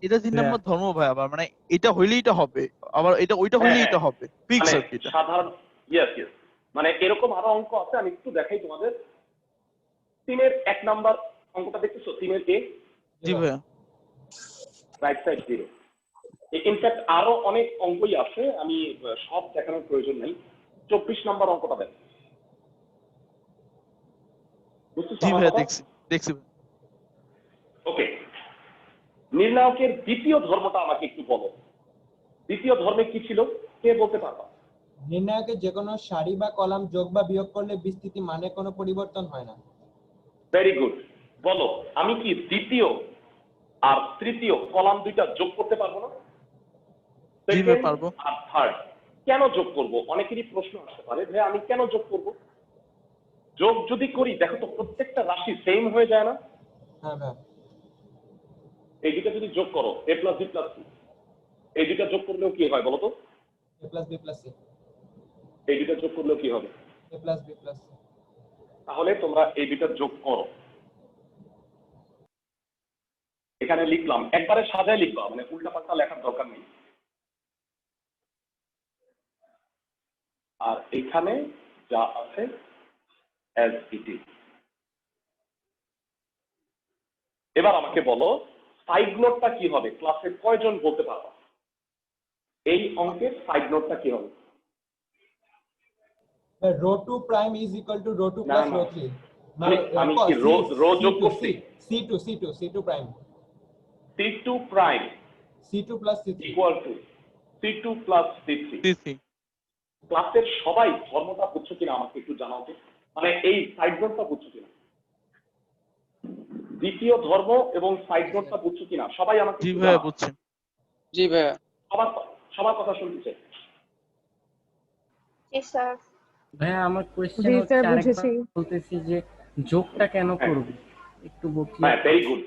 এটা 3 নম্বর ধর্ম ভাই, আবার মানে এটা হইলেই এটা হবে, আবার এটা ওইটা হ্যাঁ, হইলেই হ্যাঁ। এটা হবে, ফিক্স মানে আর কি এটা। সাধারণ, ইয়েস ইয়েস, মানে এরকম আরো অঙ্ক আছে, আমি একটু দেখাই তোমাদের। 3-এর 1 নাম্বার অঙ্কটা দেখতেছো? 3-এর এ, জি ভাইয়া। Right side 0। ইনফ্যাক্ট আরো অনেক অঙ্কই আছে, আমি সব দেখানোর প্রয়োজন নেই। 24 নাম্বার অঙ্কটা দেখ, বুঝতেছো জি আমার ভাইয়া, কথা? দেখছি ভাইয়া। ওকে, নির্ণায়কের দ্বিতীয় ধর্মটা আমাকে একটু বলো। দ্বিতীয় ধর্মে কি ছিল, কে বলতে পারবা? নির্ণায়কের যে কোনো সারি বা কলাম যোগ বা বিয়োগ করলে বিস্তৃতি মানে কোনো পরিবর্তন হয় না। Very good. বলো, আমি কি দ্বিতীয় আর তৃতীয় কলাম দুইটা যোগ করতে পারবো না? জি ভাইয়া, সেকেন্ড পারবো। আর থার্ড কেন যোগ করব? অনেকেরই প্রশ্ন আসতে পারে, ভাই আমি কেন যোগ করব? যোগ যদি করি দেখো তো প্রত্যেকটা রাশি সেম হয়ে যায় না? হ্যাঁ ভাই। এই দুটো যদি যোগ করো a plus b plus c, এই দুটো যোগ করলেও কি হয় বলো তো? a plus b plus c, এই দুটো যোগ করলেও কি হবে? a plus b plus c। তাহলে তোমরা এই দুটো যোগ করো। এখানে লিখলাম, একবারে সাজায় লিখবা, মানে উল্টা পাল্টা লেখার দরকার নেই। আর এখানে যা আছে as it is। এবার আমাকে বলো সাইড নোটটা কি হবে? ক্লাসে কয়জন বলতে পারবা এই অঙ্কের সাইড নোটটা কি হবে? Row 2 prime is equal to row 2 না, প্লাস না। রো 3, মানে আমি কি রো যোগ করছি? c2 prime, c2 prime c2 plus c3। Equal to c2 plus c3। জি। ক্লাসের সবাই ধর্মটা বুঝছো কিনা আমাকে একটু জানাও তো, মানে এই সাইড নোটটা বুঝছো কিনা, দ্বিতীয় ধর্ম এবং সাইড নোটটা বুঝছো কিনা সবাই আমাকে জি একটু ভাইয়া, জানাও। বুঝছি। জি ভাইয়া। সবার কথা শুনতে চাই। Yes, sir. ভাইয়া আমার কোয়েশ্চেন জি হচ্ছে স্যার, আরেকবার বুঝেছি। বলতেছি যে যোগটা কেন হ্যাঁ। করব একটু হ্যাঁ, বলছি। Very good,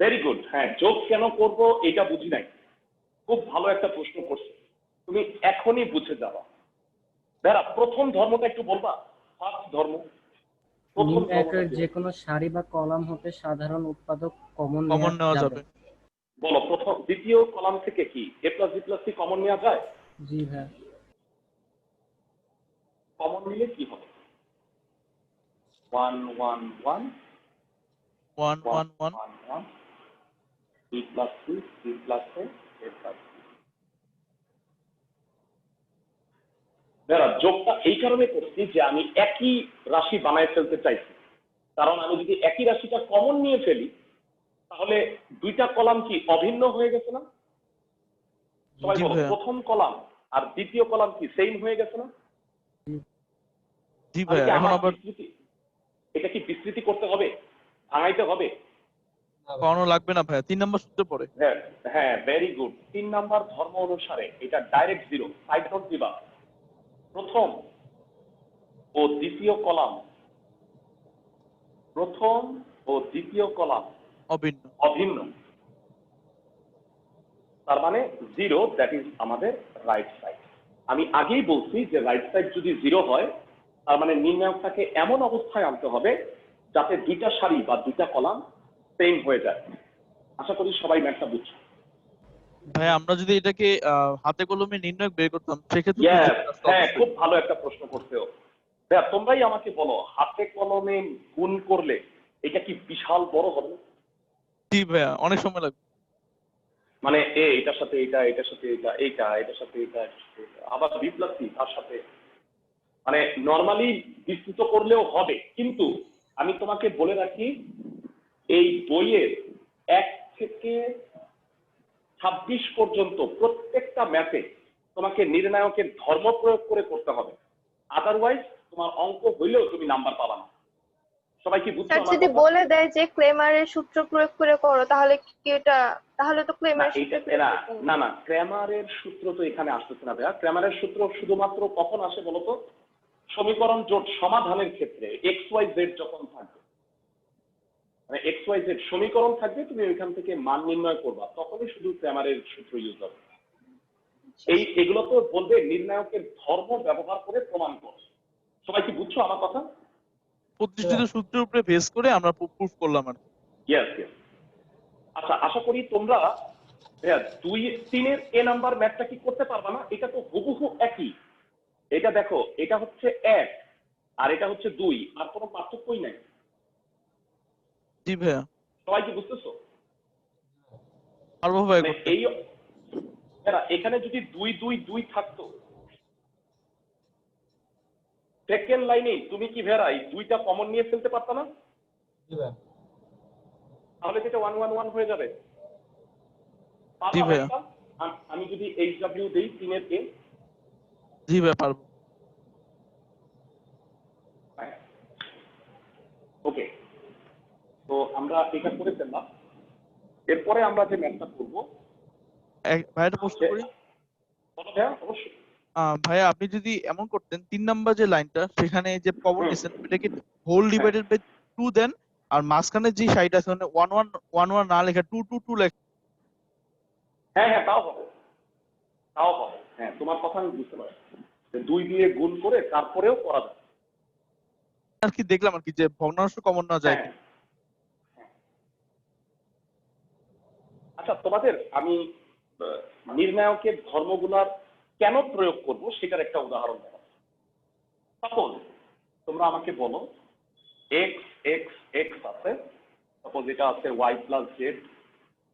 very good. হ্যাঁ, যোগ কেন করব এটা বুঝি নাই, খুব ভালো একটা প্রশ্ন করছো, তুমি এখনই বুঝে যাবা। দাঁড়া, প্রথম ধর্মটা একটু বলবা, ফার্স্ট ধর্ম, প্রথম ধর্মটা নির্ণায়কের কি? যে কোনো সারি বা কলাম হতে সাধারণ উৎপাদক কমন কমন নেওয়া যাবে। বলো প্রথম দ্বিতীয় কলাম থেকে কি a plus b plus c common নেওয়া যায়? জি ভাইয়া। কমন নিলে কি হবে? 1 1 1 1 1 1 1 1 1 b plus c c plus a a plus b। যোগটা এই কারণে করছি যে আমি একই রাশি বানায় ফেলতে চাইছি, কারণ আমি যদি একই রাশিটা কমন নিয়ে ফেলি তাহলে দুইটা কলাম কি অভিন্ন হয়ে গেছে না? সবাই জি বলো ভাইয়া। প্রথম কলাম আর দ্বিতীয় কলাম কি সেম হয়ে গেছে না? জি তাহলে ভাইয়া, কি এখন আমার আবার বিস্তৃতি, এটা কি বিস্তৃতি করতে হবে, ভাঙাইতে হবে? কখনো লাগবে না ভাইয়া, 3 নম্বর সূত্রে পড়ে। হ্যাঁ হ্যাঁ, ভেরি গুড। 3 নাম্বার ধর্ম অনুসারে এটা ডাইরেক্ট জিরো, সাইড নোট দিবা। প্রথম ও দ্বিতীয় কলাম, প্রথম ও দ্বিতীয় কলাম অভিন্ন। অভিন্ন, তার মানে জিরো, দ্যাট ইজ আমাদের রাইট সাইড। আমি আগেই বলছি যে রাইট সাইড যদি জিরো হয় তার মানে নির্ণায়কটাকে এমন অবস্থায় আনতে হবে যাতে দুইটা সারি বা দুইটা কলাম সেম হয়ে যায়। আশা করি সবাই ম্যাথটা বুঝছো। ভাইয়া আমরা যদি এটাকে হাতে কলমে নির্ণয় বের করতাম সেক্ষেত্রে তো Yes, যোগ আসতো হ্যাঁ, অবশ্যই। খুব ভালো একটা প্রশ্ন করতেও। ভাইয়া তোমরাই আমাকে বলো, হাতে কলমে গুণ করলে এটা কি বিশাল বড় হবে না? জি ভাইয়া, অনেক সময় লাগবে। মানে এটার সাথে এটা, এটার সাথে এটা, এইটা এটার সাথে এটা, এটার সাথে এটা, আবার বি প্লাস সি তার সাথে, মানে নর্মালি বিস্তৃত করলেও হবে, কিন্তু আমি তোমাকে বলে রাখি এই বইয়ের 1 থেকে 26 পর্যন্ত প্রত্যেকটা ম্যাথে তোমাকে নির্ণায়কের ধর্ম প্রয়োগ করে করতে হবে, আদারওয়াইজ তোমার অঙ্ক হইলেও তুমি নাম্বার পাবা না। সবাই কি বুঝছো স্যার আমার যদি কথা? বলে দেয় যে ক্লেমারের সূত্র প্রয়োগ করে করো তাহলে কি এটা, তাহলে তো না ক্লেমারের সূত্র এইটা প্রয়োগ না করতে হবে। না না, ক্র্যামারের সূত্র তো এখানে আসতেছে না ভাইয়া। ক্র্যামারের সূত্র শুধুমাত্র কখন আসে বলতো? সমীকরণ জোট সমাধানের ক্ষেত্রে এক্স ওয়াই জেড যখন থাকবে, মানে এক্স ওয়াই জেড সমীকরণ থাকবে, তুমি ওইখান থেকে মান নির্ণয় করবা, তখনই শুধু ক্র্যামারের সূত্র ইউজ হবে। এগুলো তো বলবে নির্ণায়কের ধর্ম ব্যবহার করে প্রমাণ করো। সবাই কি বুঝছো আমার কথা? প্রতিষ্ঠিত সূত্রের উপরে বেস করে আমরা প্রুফ করলাম আর কি। Yes yes. আচ্ছা, আশা করি তোমরা 2 3-এর এ নাম্বার ম্যাথটা কি করতে পারবা না? এটা তো হুবহু একই। এটা দেখো, এটা হচ্ছে 1 আর এটা হচ্ছে 2, আর কোনো পার্থক্যই নাই। জি ভাইয়া, সবাই কি বুঝতেছো? পারবো ভাইয়া মানে করতে। এই এখানে যদি 2 2 2 থাকতো, সেকেন্ড লাইনে তুমি কি ভেড়া এই 2টা কমন নিয়ে ফেলতে পারতা না? জি ভাই। তাহলে যেটা 1 1 1 হয়ে যাবে। জি পারবা ভাইয়া। একটা? আমি যদি HW দেই 3-এর এ, জি ভাইয়া পারবো। ওকে, তো আমরা এটা করে ফেললাম। এরপরে আমরা যে ম্যাথটা করবো, ভাইয়া একটা প্রশ্ন করি। বলো ভাইয়া। অবশ্যই। ভাইয়া আপনি যদি এমন করতেন 3 নাম্বার যে লাইনটা সেখানে যে কমন নিছেন এটাকে হোল ডিভাইডেড বাই 2 দেন, আর মাঝখানে যে সাইড আছে মানে 1 1 1 1 না লেখা 2 2 2 লেখা। হ্যাঁ হ্যাঁ, তাও হবে, তাও হবে। হ্যাঁ, তোমার কথা আমি বুঝতে পারছি যে 2 দিয়ে গুণ করে তারপরেও করা যায়। আর কি দেখলাম আর কি যে ভগ্নাংশ কমন না যায় হ্যাঁ। কি। আচ্ছা, তোমাদের আমি নির্ণায়কের ধর্মগুলার কেন প্রয়োগ করব সেটার একটা উদাহরণ দেব। সাপোজ তোমরা আমাকে বলো এক্স এক্স এক্স আছে, সাপোজ এটা আছে y plus z,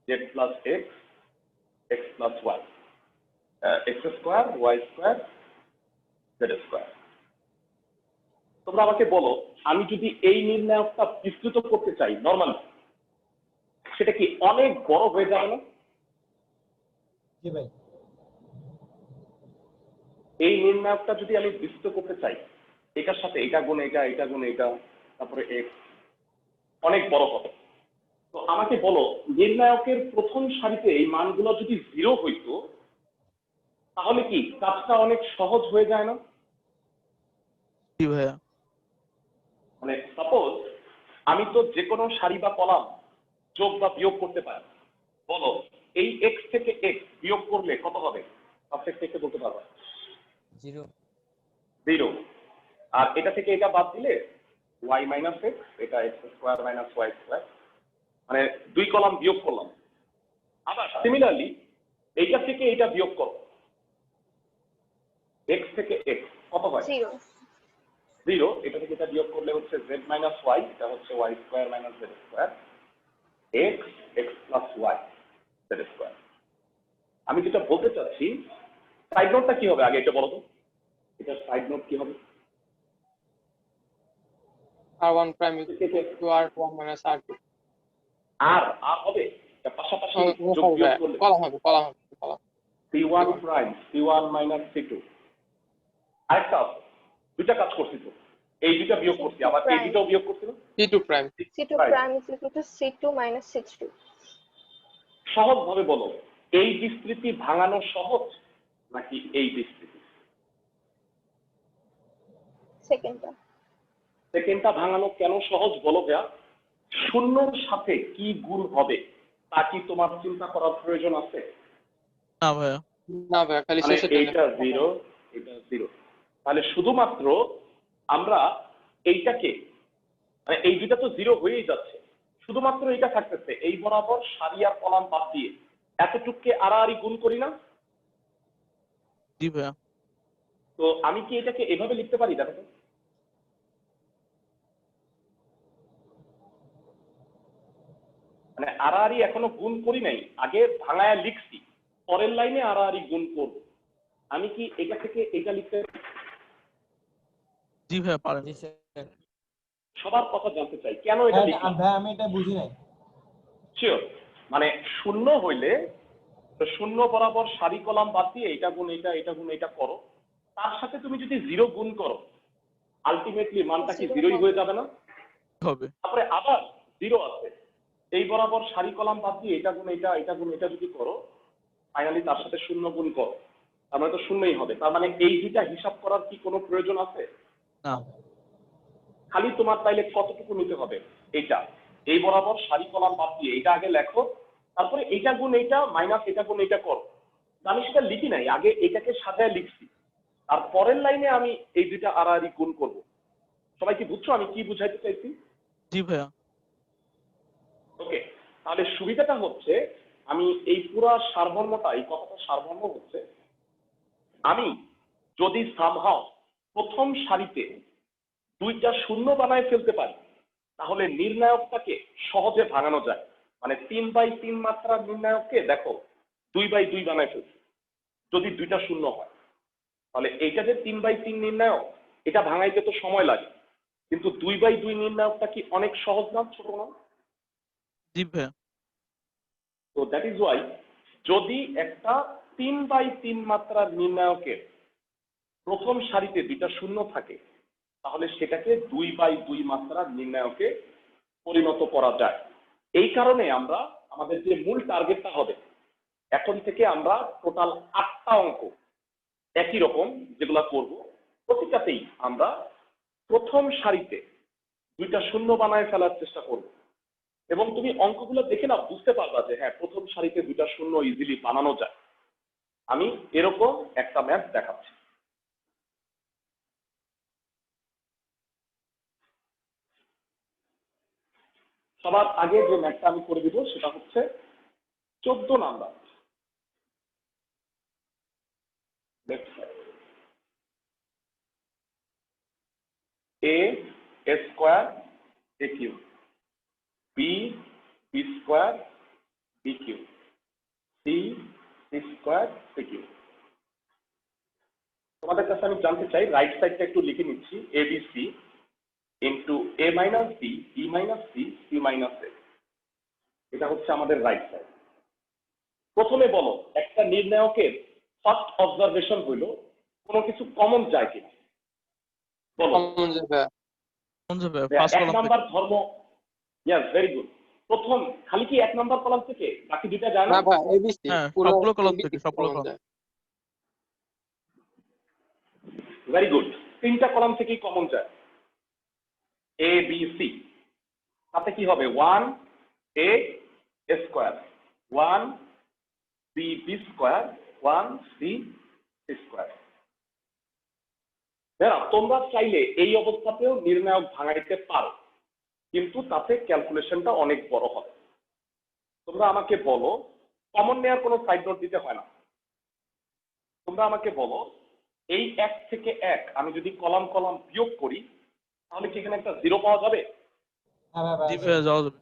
z plus x, x plus y, x square y square z square. তোমরা আমাকে বলো আমি যদি এই নির্ণায়কটা বিস্তৃত করতে চাই নর্মালি, সেটা কি অনেক বড় হয়ে যাবে না? জি ভাই। এই নির্ণায়কটা যদি আমি বিস্তৃত করতে চাই, এটার সাথে এটা গুণ এটা, এটা গুণ এটা, তারপরে এক্স, অনেক বড় হবে। তো আমাকে বলো নির্ণায়কের প্রথম সারিতে এই মানগুলো যদি 0 হইতো তাহলে কি কাজটা অনেক সহজ হয়ে যায় না? জি ভাইয়া। মানে সাপোজ আমি তো যে কোনো সারি বা কলাম যোগ বা বিয়োগ করতে পারি। বলো এই এক্স থেকে এক্স বিয়োগ করলে কত হবে? পারফেক্ট থেকে বলতে পারবা? 0। 0। আর এটা থেকে এটা বাদ দিলে ওয়াই মাইনাস এক্স, এটা x square minus y square, মানে 2 কলাম বিয়োগ করলাম। আবার সিমিলারলি এইটা থেকে এইটা বিয়োগ করো, x থেকে x কত হয়? 0 0। এটা থেকে এটা বিয়োগ করলে হচ্ছে z মাইনাস ওয়াই, এটা হচ্ছে y square minus z square, x x plus y z square. আমি যেটা বলতে চাচ্ছি সাইড নোটটা কি হবে আগে এটা বলো তো, এটা সাইড নোট কি হবে? R1 prime is equal to R1 minus R2 আর হবে এটা পাশাপাশি যোগ বিয়োগ করলে কলা হবে C1 prime C1 minus C2। আরেকটা আছে, দুইটা কাজ করছি তো, এই দুইটা বিয়োগ করছি আবার এই দুইটাও বিয়োগ করছি না। C2 prime C2 prime is equal to C2 minus C2 সহজ ভাবে বলো, এই বিস্তৃতি ভাঙানো সহজ নাকি এই বিস্তৃতি? সেকেন্ডটা সেকেন্ডটা ভাঙানো কেন সহজ বলো ভাইয়া? শূন্যর সাথে কি গুণ হবে তা কি তোমার চিন্তা করার প্রয়োজন আছে? না ভাইয়া, না ভাই খালি মানে শেষে এইটা 0 এটা 0, তাহলে শুধুমাত্র আমরা এইটাকে মানে এই দুইটা তো 0 হয়েই যাচ্ছে, শুধুমাত্র এটা থাকতেছে এই বরাবর সারি আর কলাম বাদ দিয়ে এতটুকুকে আড়াআড়ি গুণ করি না? জি ভাইয়া। তো আমি কি এটাকে এভাবে লিখতে পারি? দেখো তো, মানে আড়াআড়ি এখনো গুণ করি নাই, আগে ভাঙায়া লিখছি, পরের লাইনে আড়াআড়ি গুণ করব। আমি কি এটা থেকে এটা লিখতে পারি? জি ভাইয়া পারেন। জি স্যার। সবার কথা জানতে চাই কেন এটা লিখলাম। ভাই আমি এটা বুঝি নাই। শিওর, মানে শূন্য হইলে তো শূন্য বরাবর সারি কলাম বাদ দিয়ে এটা গুণ এটা এটা গুণ এটা করো, তার সাথে তুমি যদি 0 গুণ করো আলটিমেটলি মানটা কি 0ই হয়ে যাবে না? হবে। তারপরে আবার 0 আছে, এই বরাবর সারি কলাম বাদ দিয়ে এটা গুণ এটা এটা গুণ এটা যদি করো ফাইনালি তার সাথে 0 গুণ করো, তার মানে তো শূন্যই হবে। তার মানে এই দুইটা হিসাব করার কি কোনো প্রয়োজন আছে? না। খালি তোমার তাইলে কতটুকু নিতে হবে, এইটা এই বরাবর সারি কলাম বাদ দিয়ে এটা আগে লেখো, তারপরে এইটা গুণ এইটা মাইনাস এটা গুণ এইটা করো। আমি সেটা লিখি নাই, আগে এটাকে সাজায় লিখছি, আর পরের লাইনে আমি এই দুইটা আড়াআড়ি গুণ করব। সবাই কি বুঝছো আমি কি বুঝাইতে চাইছি? জি ভাইয়া। ওকে, তাহলে সুবিধাটা হচ্ছে আমি এই পুরো সারমর্মটা, এই কথাটা সারমর্ম হচ্ছে আমি যদি সামহাও প্রথম সারিতে দুইটা শূন্য বানায় ফেলতে পারি তাহলে নির্ণায়কটাকে সহজে ভাঙানো যায়। মানে 3/3 মাত্রার নির্ণায়ককে দেখো 2/2 বানায় ফেলছি, যদি দুইটা শূন্য হয় তাহলে এইটা যে 3/3 নির্ণায়ক এটা ভাঙাইতে তো সময় লাগে, কিন্তু 2/2 নির্ণায়কটা কি অনেক সহজ না, ছোট না? জি ভাইয়া। তো দ্যাট ইজ ওয়াই যদি একটা 3/3 মাত্রার নির্ণায়কের প্রথম সারিতে দুইটা শূন্য থাকে তাহলে সেটাকে 2/2 মাত্রার নির্ণায়কে পরিণত করা যায়। এই কারণে আমরা আমাদের যে মূল টার্গেটটা হবে এখন থেকে আমরা টোটাল 8টা অঙ্ক একই রকম যেগুলা করব, প্রতিটাতেই আমরা প্রথম সারিতে দুইটা শূন্য বানায় ফেলার চেষ্টা করব। এবং তুমি অঙ্কগুলো দেখে না বুঝতে পারবা যে হ্যাঁ প্রথম সারিতে দুইটা শূন্য ইজিলি বানানো যায়। আমি এরকম একটা ম্যাথ দেখাচ্ছি। সবার আগে যে ম্যাথটা আমি করে দিব সেটা হচ্ছে 14 number. a square a cube, b square b cube, c square c cube. তোমাদের কাছে আমি জানতে চাই, রাইট সাইডটা একটু লিখে নিচ্ছি, abc into a minus b b minus c c minus a, এটা হচ্ছে আমাদের রাইট সাইড। প্রথমে বলো একটা নির্ণায়কের ফার্স্ট অবজারভেশন হইল কোনো কিছু কমন যায় কিনা, বলো। কমন যাবে কোন যাবে? ফার্স্ট এক কলাম নাম্বার ধর্ম, ইয়েস ভেরি গুড। প্রথম খালি কি এক নাম্বার কলাম থেকে, বাকি দুইটা যায় না না? ভাই এবিসি হ্যাঁ, পুরো সবগুলো কলাম ABC থেকে, সবগুলো কমন কলাম। যায়। ভেরি গুড, তিনটা কলাম থেকেই কমন যায়, এ বি সি। তাতে কি হবে 1 a square 1 b b square 1 c c square. তোমরা চাইলে এই অবস্থাতেও নির্ণায়ক ভাঙাইতে পারো, কিন্তু তাতে ক্যালকুলেশনটা অনেক বড় হবে। তোমরা আমাকে বলো কমন নেওয়ার কোনো সাইড নোট দিতে হয় না। তোমরা আমাকে বলো এই 1 থেকে 1 আমি যদি কলাম কলাম বিয়োগ করি তাহলে কি এখানে একটা 0 পাওয়া যাবে? হ্যাঁ ভাই জি ভাইয়া, যাওয়া যাবে।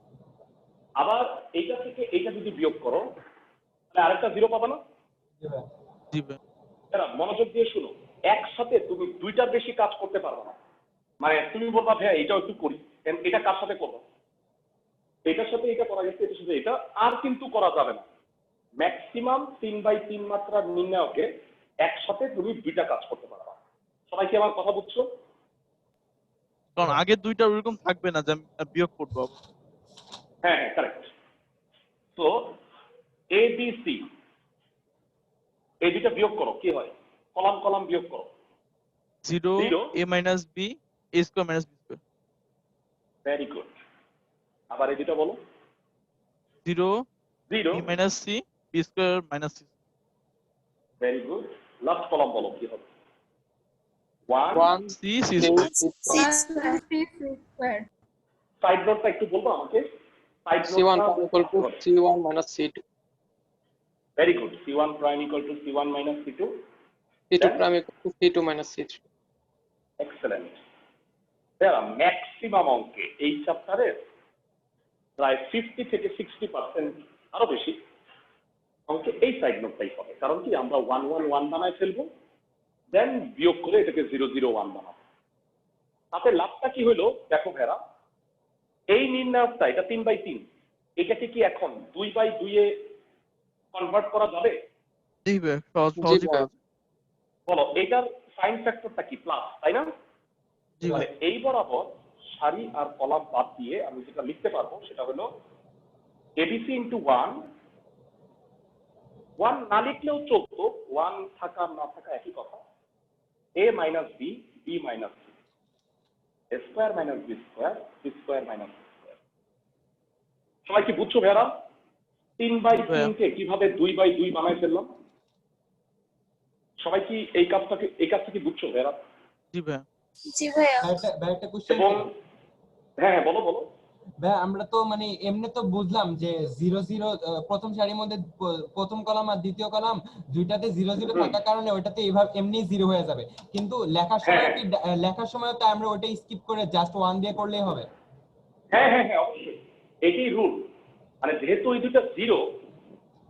আবার এইটা থেকে এইটা যদি বিয়োগ করো তাহলে আরেকটা 0 পাবে না? জি ভাই। জি ভাইয়া। এরা মনোযোগ দিয়ে শুনো, একসাথে তুমি দুইটার বেশি কাজ করতে পারবে না। মানে তুমি বলবা ভাইয়া এটাও একটু করি, এটা কার সাথে করবো? এটার সাথে এটা করা গেছে, এটার সাথে এটা আর কিন্তু করা যাবে না। ম্যাক্সিমাম 3/3 মাত্রার নির্ণায়কে একসাথে তুমি দুইটা কাজ করতে পারবা। সবাই কি আমার কথা বুঝছো? কারণ আগের দুইটা ওরকম থাকবে না যে আমি বিয়োগ করবো আবার। হ্যাঁ হ্যাঁ কারেক্ট। তো এ বি সি এই দুইটা বিয়োগ করো, কি হয়? কলাম কলাম বিয়োগ করো। 0 Zero. a minus b a square minus b square। Very good. আবার এই দুটো বলো। 0 0 b minus c b square minus c। Very good. Last column বলো কি হবে? 1 1 c c square। 6 সাইড নোটটা একটু বলবো আমাকে? সাইড C1 নোটটা prime equal to C1 minus C2. Very good. C1 prime equal two C1 minus C2। C2 Then? prime equal to C2 minus C3. Excellent. Maximum অঙ্কে এই চ্যাপ্টারের প্রায় 50 থেকে 60% আরো বেশি অঙ্কে এই সাইড নোটটাই হবে। কারণ কি আমরা 1 1 1 বানায় ফেলবো, দেন বিয়োগ করে এটাকে 0 0 1 বানাবো। তাতে লাভটা কি হলো দেখো ভেরা, এই নির্ণায়কটা এটা 3/3, এটাকে কি এখন 2/2 এ কনভার্ট করা যাবে? জি ভাইয়া, সহজই ভাইয়া। করা যায়। বলো এটার সাইন ফ্যাক্টরটা কি? প্লাস, তাই না? জি মানে ভাইয়া। এই বরাবর সারি আর কলাম বাদ দিয়ে আমি যেটা লিখতে পারবো সেটা হলো ABC ইন্টু 1 না লিখলেও চলতো, 1 থাকা না থাকা একই কথা। A minus B, B minus c, a square minus b square, b square minus c square. সবাই কি বুঝছো ভেরা? 3/3 কে কিভাবে 2/2 বানাই ফেললাম? সবাই কি এই কাজটা কি বুঝছো ভেরা? জি ভাইয়া। জি ভাইয়া। ভাই একটা কোশ্চেন এবং হ্যাঁ হ্যাঁ বলো বলো। ভাই আমরা তো মানে এমনি তো বুঝলাম যে 0 0 প্রথম সারির মধ্যে প্রথম কলাম আর দ্বিতীয় কলাম দুইটাতে 0 0 থাকার কারণে ওইটাতে এইভাবে এমনি 0 হয়ে যাবে, কিন্তু লেখার সময় কি লেখার সময় তো আমরা ওইটা স্কিপ করে জাস্ট 1 দিয়ে করলেই হবে? হ্যাঁ হ্যাঁ হ্যাঁ অবশ্যই, এটাই রুল। মানে যেহেতু ওই দুইটা 0,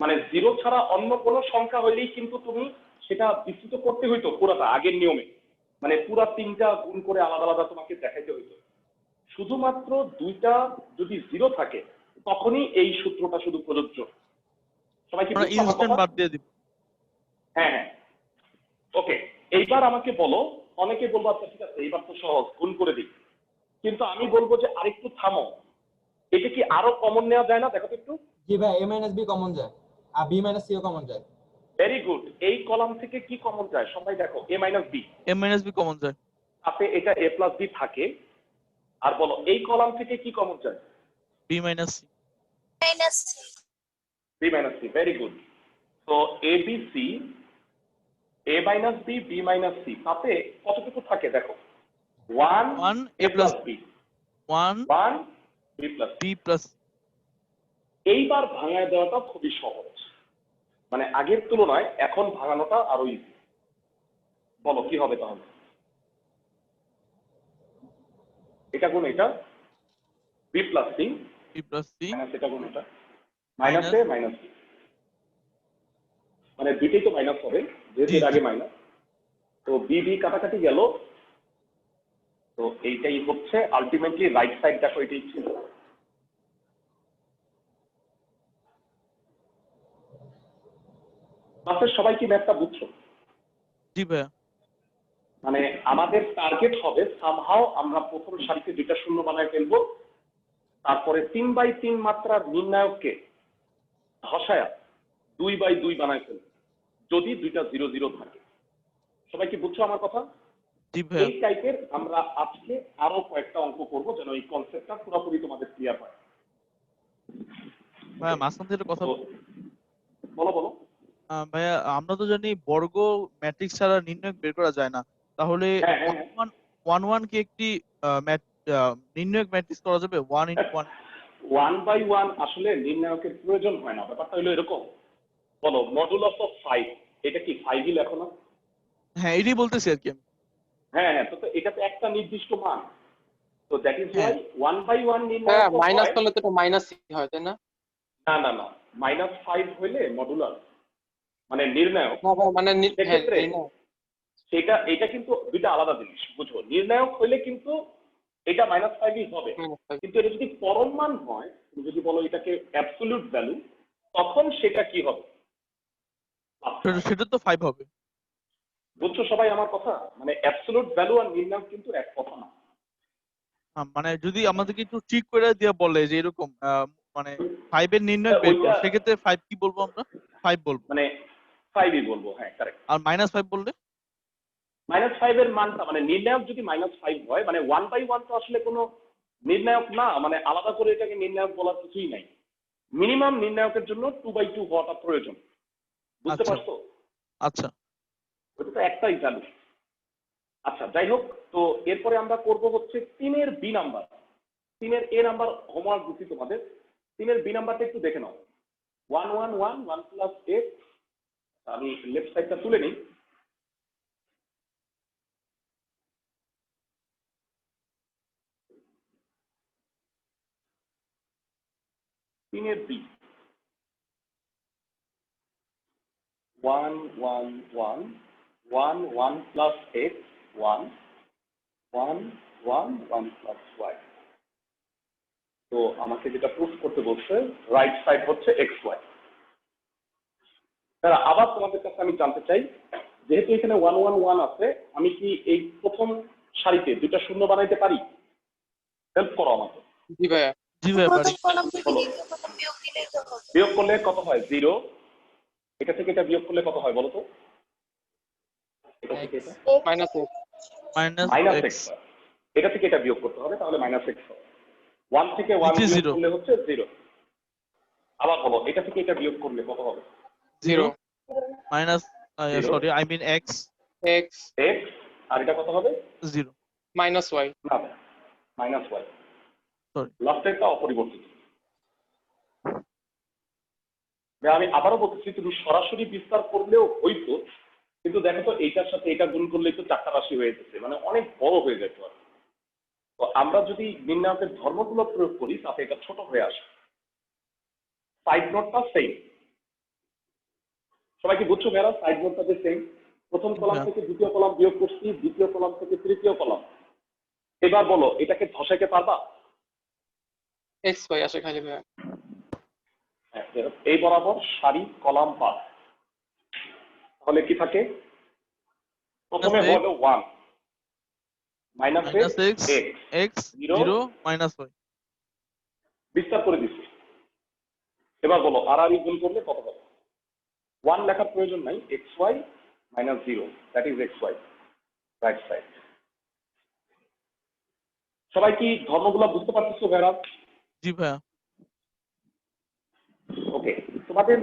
মানে 0 ছাড়া অন্য কোনো সংখ্যা হইলেই কিন্তু তুমি সেটা বিস্তৃত করতে হইতো পুরাটা আগের নিয়মে, মানে পুরা 3টা গুণ করে আলাদা আলাদা তোমাকে দেখাইতে হইতো। শুধুমাত্র দুইটা যদি 0 থাকে তখনই এই সূত্রটা শুধু প্রযোজ্য। সবাই কি আমরা বুঝছো আমার ইনস্ট্যান্ট কথা? বাদ দিয়ে দিব। হ্যাঁ হ্যাঁ ওকে। এইবার আমাকে বলো, অনেকে বলবো আচ্ছা ঠিক আছে এইবার তো সহজ, গুণ করে দিই, কিন্তু আমি বলবো যে আরেকটু থামো, এটা কি আরো কমন নেওয়া যায় না? দেখো তো একটু। জি ভাই, a মাইনাস বি কমন যায় আর b মাইনাস সি ও কমন যায়। Very good. এই কলাম থেকে কি কমন যায় সবাই দেখো? a minus b. a minus b common যায়। তাতে এটা a প্লাস বি থাকে। আর বলো এই কলাম থেকে কি কমন যায়? b minus c। minus B minus C. Very good. তো A B C, A minus B, B minus C, তাতে কতটুকু থাকে দেখো? 1 1 a a plus plus B, 1 1 B plus. b plus। এইবার ভাঙায় দেওয়াটা খুবই সহজ, মানে আগের তুলনায় এখন ভাঙানোটা আরো ইজি। বলো কি হবে তাহলে? এটা গুণ এটা, b plus c b plus c minus এটা গুণ এটা, minus a Minus- minus b, মানে দুইটাই তো মাইনাস হবে যেহেতু এর জি, আগে মাইনাস। তো বি বি কাটাকাটি গেল, তো এইটাই হচ্ছে আলটিমেটলি রাইট সাইড। দেখো এটাই ছিল। ক্লাসের সবাই কি ম্যাথটা বুঝছো? জি ভাইয়া। মানে আমাদের টার্গেট হবে সামহাও আমরা প্রথম সারিতে দুইটা শূন্য বানায় ফেলবো, তারপরে 3/3 মাত্রার নির্ণায়ককে ধসায়া 2/2 বানায় ফেলবো যদি দুইটা 0 0 থাকে। সবাই কি বুঝছো আমার কথা? জি ভাইয়া। এই টাইপের আমরা আজকে আরো কয়েকটা অঙ্ক করব যেন এই কনসেপ্টটা পুরোপুরি তোমাদের ক্লিয়ার হয়। ভাইয়া মাঝখান থেকে একটা কথা তো বলো বলো। ভাইয়া, আমরা তো জানি বর্গ ম্যাট্রিক্স ছাড়া নির্ণয় বের করা যায় না, তাহলে হ্যাঁ হ্যাঁ হ্যাঁ 1 কি একটি নির্ণায়ক ম্যাট্রিক্স করা যাবে 1 into 1? 1/1 আসলে নির্ণায়কের প্রয়োজন হয় না। ব্যাপারটা হলো এরকম, বলো মডুলাস অফ 5, এটা কি 5ই লেখো না? হ্যাঁ এটাই বলতেছি আর কি আমি। হ্যাঁ হ্যাঁ, তো এটা তো একটা নির্দিষ্ট মান, তো দ্যাট ইজ হ্যাঁ। ওয়াই 1/1 নির্ণয় হ্যাঁ তো মাইনাস হয়। করলে তো এটা মাইনাস হয় তাই না? না না না, -5 হইলে মডুলাস মানে নির্ণায়ক, না ভাই মানে হ্যাঁ সেক্ষেত্রে এই না এটা কিন্তু দুইটা আলাদা জিনিস, বুঝো। নির্ণায়ক হইলে কিন্তু এটা -5ই হবে, -5 কিন্তু এটা যদি পরম মান হয়, তুমি যদি বলো এটাকে অ্যাবসলিউট ভ্যালু, তখন সেটা কি হবে? সেটা তো 5 হবে। বুঝছো সবাই আমার কথা? মানে অ্যাবসলিউট ভ্যালু আর নির্ণায়ক কিন্তু এক কথা না। মানে যদি আমাদেরকে একটু ঠিক করে দিয়ে বলে যে এরকম মানে 5 এর নির্ণয় বের করো, ওইটা সেক্ষেত্রে 5 কি বলবো আমরা? 5 বলবো। মানে 5ই বলবো, হ্যাঁ কারেক্ট। আর -5 বললে? -5 এর মানটা মানে নির্ণায়ক যদি -5 হয়, মানে 1/1 তো আসলে কোনো নির্ণায়ক না, মানে আলাদা করে এটাকে নির্ণায়ক বলার কিছুই নাই। মিনিমাম নির্ণায়কের জন্য 2/2 হওয়াটা প্রয়োজন, বুঝতে আচ্ছা পারছো? আচ্ছা। ওটা তো একটাই ভ্যালু। আচ্ছা যাই হোক, তো এরপরে আমরা করব হচ্ছে 3-এর বি নাম্বার। 3-এর এ নাম্বার হোমওয়ার্ক দিচ্ছি তোমাদের। 3-এর বি নাম্বারটা একটু দেখে নাও। 1 1 1 1 প্লাস x, আমি লেফট সাইডটা তুলে নিই। তিনের b 1 1 1 1 1 plus x 1 1 1 1 plus y। তো আমাকে যেটা প্রুফ করতে বলছে, রাইট সাইড হচ্ছে এক্স ওয়াই। তারা আবার তোমাদের কাছে আমি জানতে চাই, যেহেতু এখানে 1 1 1 আছে, আমি কি এই প্রথম সারিতে দুইটা শূন্য বানাইতে পারি? হেল্প করো আমাকে। জি ভাইয়া। জি ভাই পারি। বলো। বিয়োগ করলে কত হয়? 0। এটা থেকে এটা বিয়োগ করলে কত হয় বলো তো? এটা থেকে এটা -x মাইনাস -x এক্স হয়। এটা থেকে এটা বিয়োগ করতে হবে, তাহলে -x হয়। 1 থেকে 1 নিচে বিয়োগ 0 করলে হচ্ছে 0। আবার বলো, এটা থেকে এটা বিয়োগ করলে কত হবে? 0 minus 0 sorry I mean x x x, আর এটা কত হবে? 0 -y না, -y। সরি। লাস্টেরটা অপরিবর্তিত। আমি আবারও বলতেছি, তুমি সরাসরি বিস্তার করলেও হইতো, কিন্তু দেখো তো এইটার সাথে এটা গুণ করলেই তো 4টা রাশি হয়ে যেতেছে, মানে অনেক বড় হয়ে যেত আর। তো আমরা যদি নির্ণায়কের ধর্মগুলো প্রয়োগ করি, তাতে এটা ছোট হয়ে আসে। সাইড নোটটা সেম। সবাই কি বুঝছো মেয়েরা? সাইড নোটটা যে সেম। প্রথম কলাম হ্যাঁ। থেকে দ্বিতীয় কলাম বিয়োগ করছি, দ্বিতীয় কলাম থেকে তৃতীয় কলাম। এবার বলো, এটাকে ধসাইতে পারবা? xy আসে খালি ভাইয়া। হ্যাঁ, এই বরাবর সারি কলাম পাস, তাহলে কি থাকে? প্রথমে X, হলো 1 minus -x x x 0 0 -y। বিস্তার করে দিচ্ছি। এবার বলো আর গুণ করলে কত হবে? 1 লেখার প্রয়োজন নাই, xy -0, that is xy, right side. সবাই কি ধর্মগুলো বুঝতে পারতেছো ভাইরা? জি ভাইয়া। ওকে, তোমাদের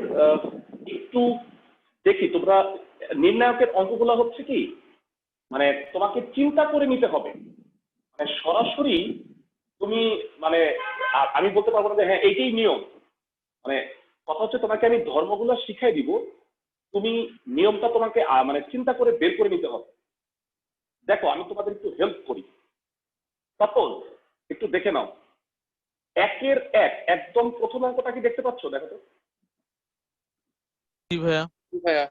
একটু দেখি, তোমরা নির্ণায়কের অঙ্কগুলো হচ্ছে কি, মানে তোমাকে চিন্তা করে নিতে হবে। মানে সরাসরি তুমি মানে আমি বলতে পারবো না যে হ্যাঁ এইটাই নিয়ম। মানে কথা হচ্ছে, তোমাকে আমি ধর্মগুলো শিখাই দিব, তুমি নিয়মটা তোমাকে মানে চিন্তা করে বের করে নিতে হবে। দেখো আমি তোমাদের একটু হেল্প করি। সাপোজ একটু দেখে নাও, 1-এর 1 একদম প্রথম অঙ্কটা কি দেখতে পাচ্ছ? দেখো তো। জি ভাইয়া। জি ভাইয়া।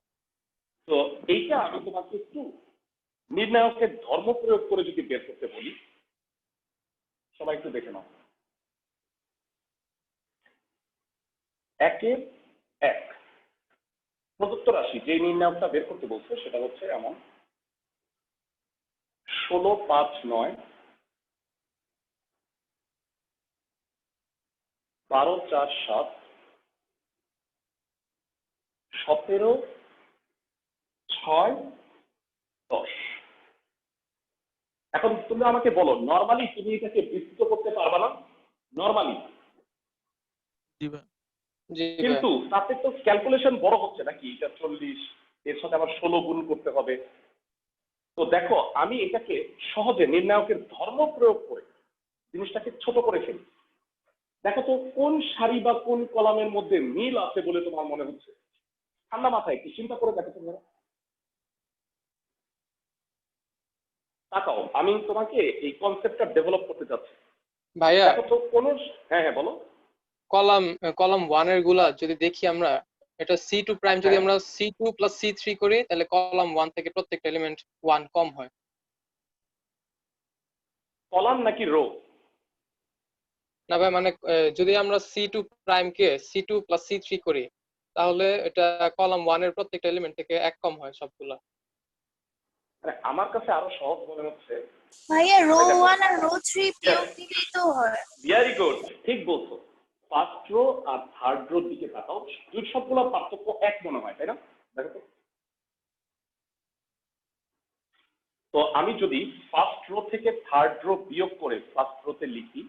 তো এইটা আমি তোমাকে একটু নির্ণায়কের ধর্ম প্রয়োগ করে যদি বের করতে বলি, সবাই একটু দেখে নাও। 1-এর 1 প্রদত্ত রাশি যে নির্ণায়কটা বের করতে বলছে সেটা হচ্ছে এমন: 16 5 9 12 4 7 17 6 10। এখন তুমি আমাকে বলো, নর্মালি তুমি এটাকে বিস্তৃত করতে পারবা না? নর্মালি। জি ভাইয়া। জি ভাইয়া। কিন্তু তাতে তো ক্যালকুলেশন বড় হচ্ছে নাকি? এটা 40, এর সাথে আবার 16 গুণ করতে হবে। তো দেখো আমি এটাকে সহজে নির্ণায়কের ধর্ম প্রয়োগ করে জিনিসটাকে ছোট করে ফেলি। দেখো তো কোন সারি বা কোন কলামের মধ্যে মিল আছে বলে তোমার মনে হচ্ছে? ঠান্ডা মাথায় একটু চিন্তা করে দেখো তোমরা। তাকাও, আমি তোমাকে এই কনসেপ্টটা ডেভেলপ করতে চাচ্ছি। ভাইয়া দেখো তো কোন, হ্যাঁ হ্যাঁ বলো। কলাম 1 এর গুলা যদি দেখি আমরা, এটা C2 প্রাইম যদি আমরা C2 প্লাস C3 করি, তাহলে কলাম 1 থেকে প্রত্যেকটা এলিমেন্ট 1 কম হয়। কলাম নাকি রো? না ভাই, মানে যদি আমরা C2 প্রাইম কে C2 প্লাস C3 করি, তাহলে এটা কলাম 1 এর প্রত্যেকটা এলিমেন্ট থেকে 1 কম হয় সবগুলা। মানে আমার কাছে আরো সহজ মনে হচ্ছে। ভাইয়া রো দেখো। 1 আর রো 3 বিয়োগ দিলেই তো হয়। ভেরি গুড, ঠিক বলছো। ফার্স্ট রো আর থার্ড রোর দিকে তাকাও, দুই সবগুলো পার্থক্য এক মনে হয়, তাই না? দেখো তো। তো আমি যদি ফার্স্ট রো থেকে থার্ড রো বিয়োগ করে ফার্স্ট রোতে লিখি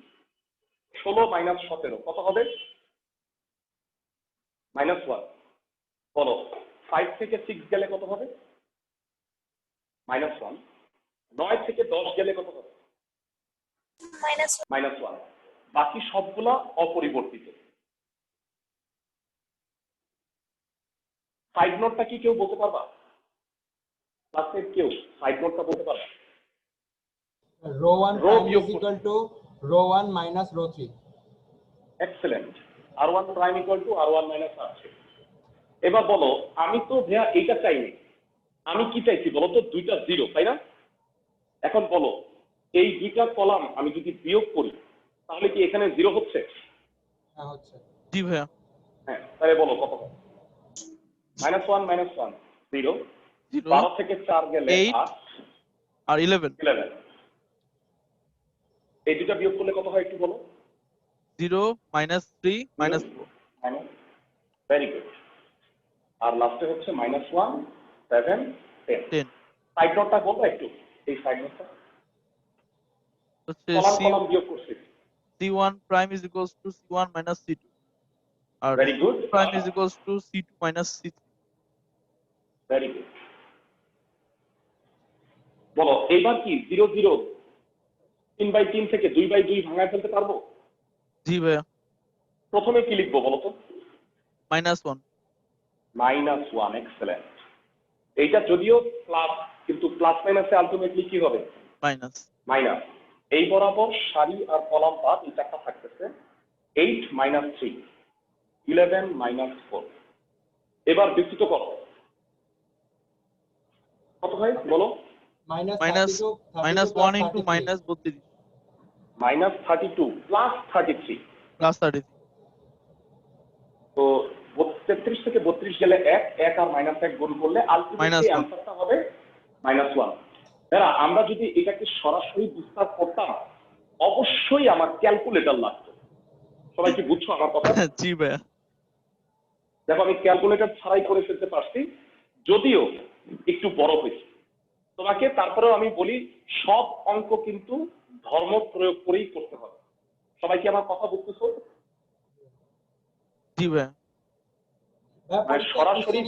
16 মাইনাস 17 কত হবে? -1। বলো 5 থেকে 6 গেলে কত হবে? -1। 9 থেকে 10 গেলে কত হবে? -1। বাকি সবগুলা অপরিবর্তিত। সাইড নোটটা কি কেউ বলতে পারবা? ক্লাসের কেউ সাইড নোটটা বলতে পারবা? রো 1 Row prime বিয়োগ is equal to row 1 minus row 3। Excellent. R1 prime equal to R1 minus R3। এবার বলো, আমি তো ভাইয়া এইটা চাইনি, আমি কি চাইছি বলো তো? দুইটা জিরো, তাই না? এখন বলো, এই দুইটা কলাম আমি যদি বিয়োগ করি তাহলে কি এখানে জিরো হচ্ছে? হ্যাঁ হচ্ছে। জি ভাইয়া। হ্যাঁ, তাহলে বলো কত হবে? -1 -1 0। 0 12 থেকে 4 গেলে 8 8, আর 11 11। এই দুইটা বিয়োগ করলে কত হয় একটু বলো? 0 -3 -4 ভেরি গুড। আর লাস্টে হচ্ছে -1 7 10। 10 সাইড নোটটা বলবো একটু, এই সাইড নোটটা হচ্ছে কলাম কলাম বিয়োগ করছি। C1 prime is equals to C1 minus C2 are very good, prime is equals to C2 minus C3। Very good. বলো এইবার কি 0 0 3/3 থেকে 2/2 ভাঙায় ফেলতে পারবো? জি ভাইয়া। প্রথমে কি লিখবো বলো তো? -1 -1। এক্সেলেন্ট। এইটা যদিও প্লাস, কিন্তু প্লাস মাইনাসে আলটিমেটলি কি হবে? মাইনাস। মাইনাস। এই বরাবর সারি আর কলাম বাদ এই চারটা থাকতেছে। 8 - 3 11 - 4। এবার বিস্তৃত করো, কত হয় বলো? -32 -1 into -32 -32 প্লাস 33। plus 33। তো 33 থেকে 32 গেলে 1 1 আর -1 গুণ করলে আলটিমেটলি -1 অ্যান্সারটা হবে -1। দাঁড়া, আমরা যদি এটাকে সরাসরি বিস্তার করতাম অবশ্যই আমার ক্যালকুলেটর লাগতো। সবাই কি বুঝছো আমার কথা? জি ভাইয়া। দেখো আমি ক্যালকুলেটর ছাড়াই করে ফেলতে পারছি, যদিও একটু বড় হয়েছে। তোমাকে তারপরেও আমি বলি, সব অঙ্ক কিন্তু ধর্ম প্রয়োগ করেই করতে হবে। সবাই কি আমার কথা বুঝতেছো? জি ভাইয়া। মানে সরাসরি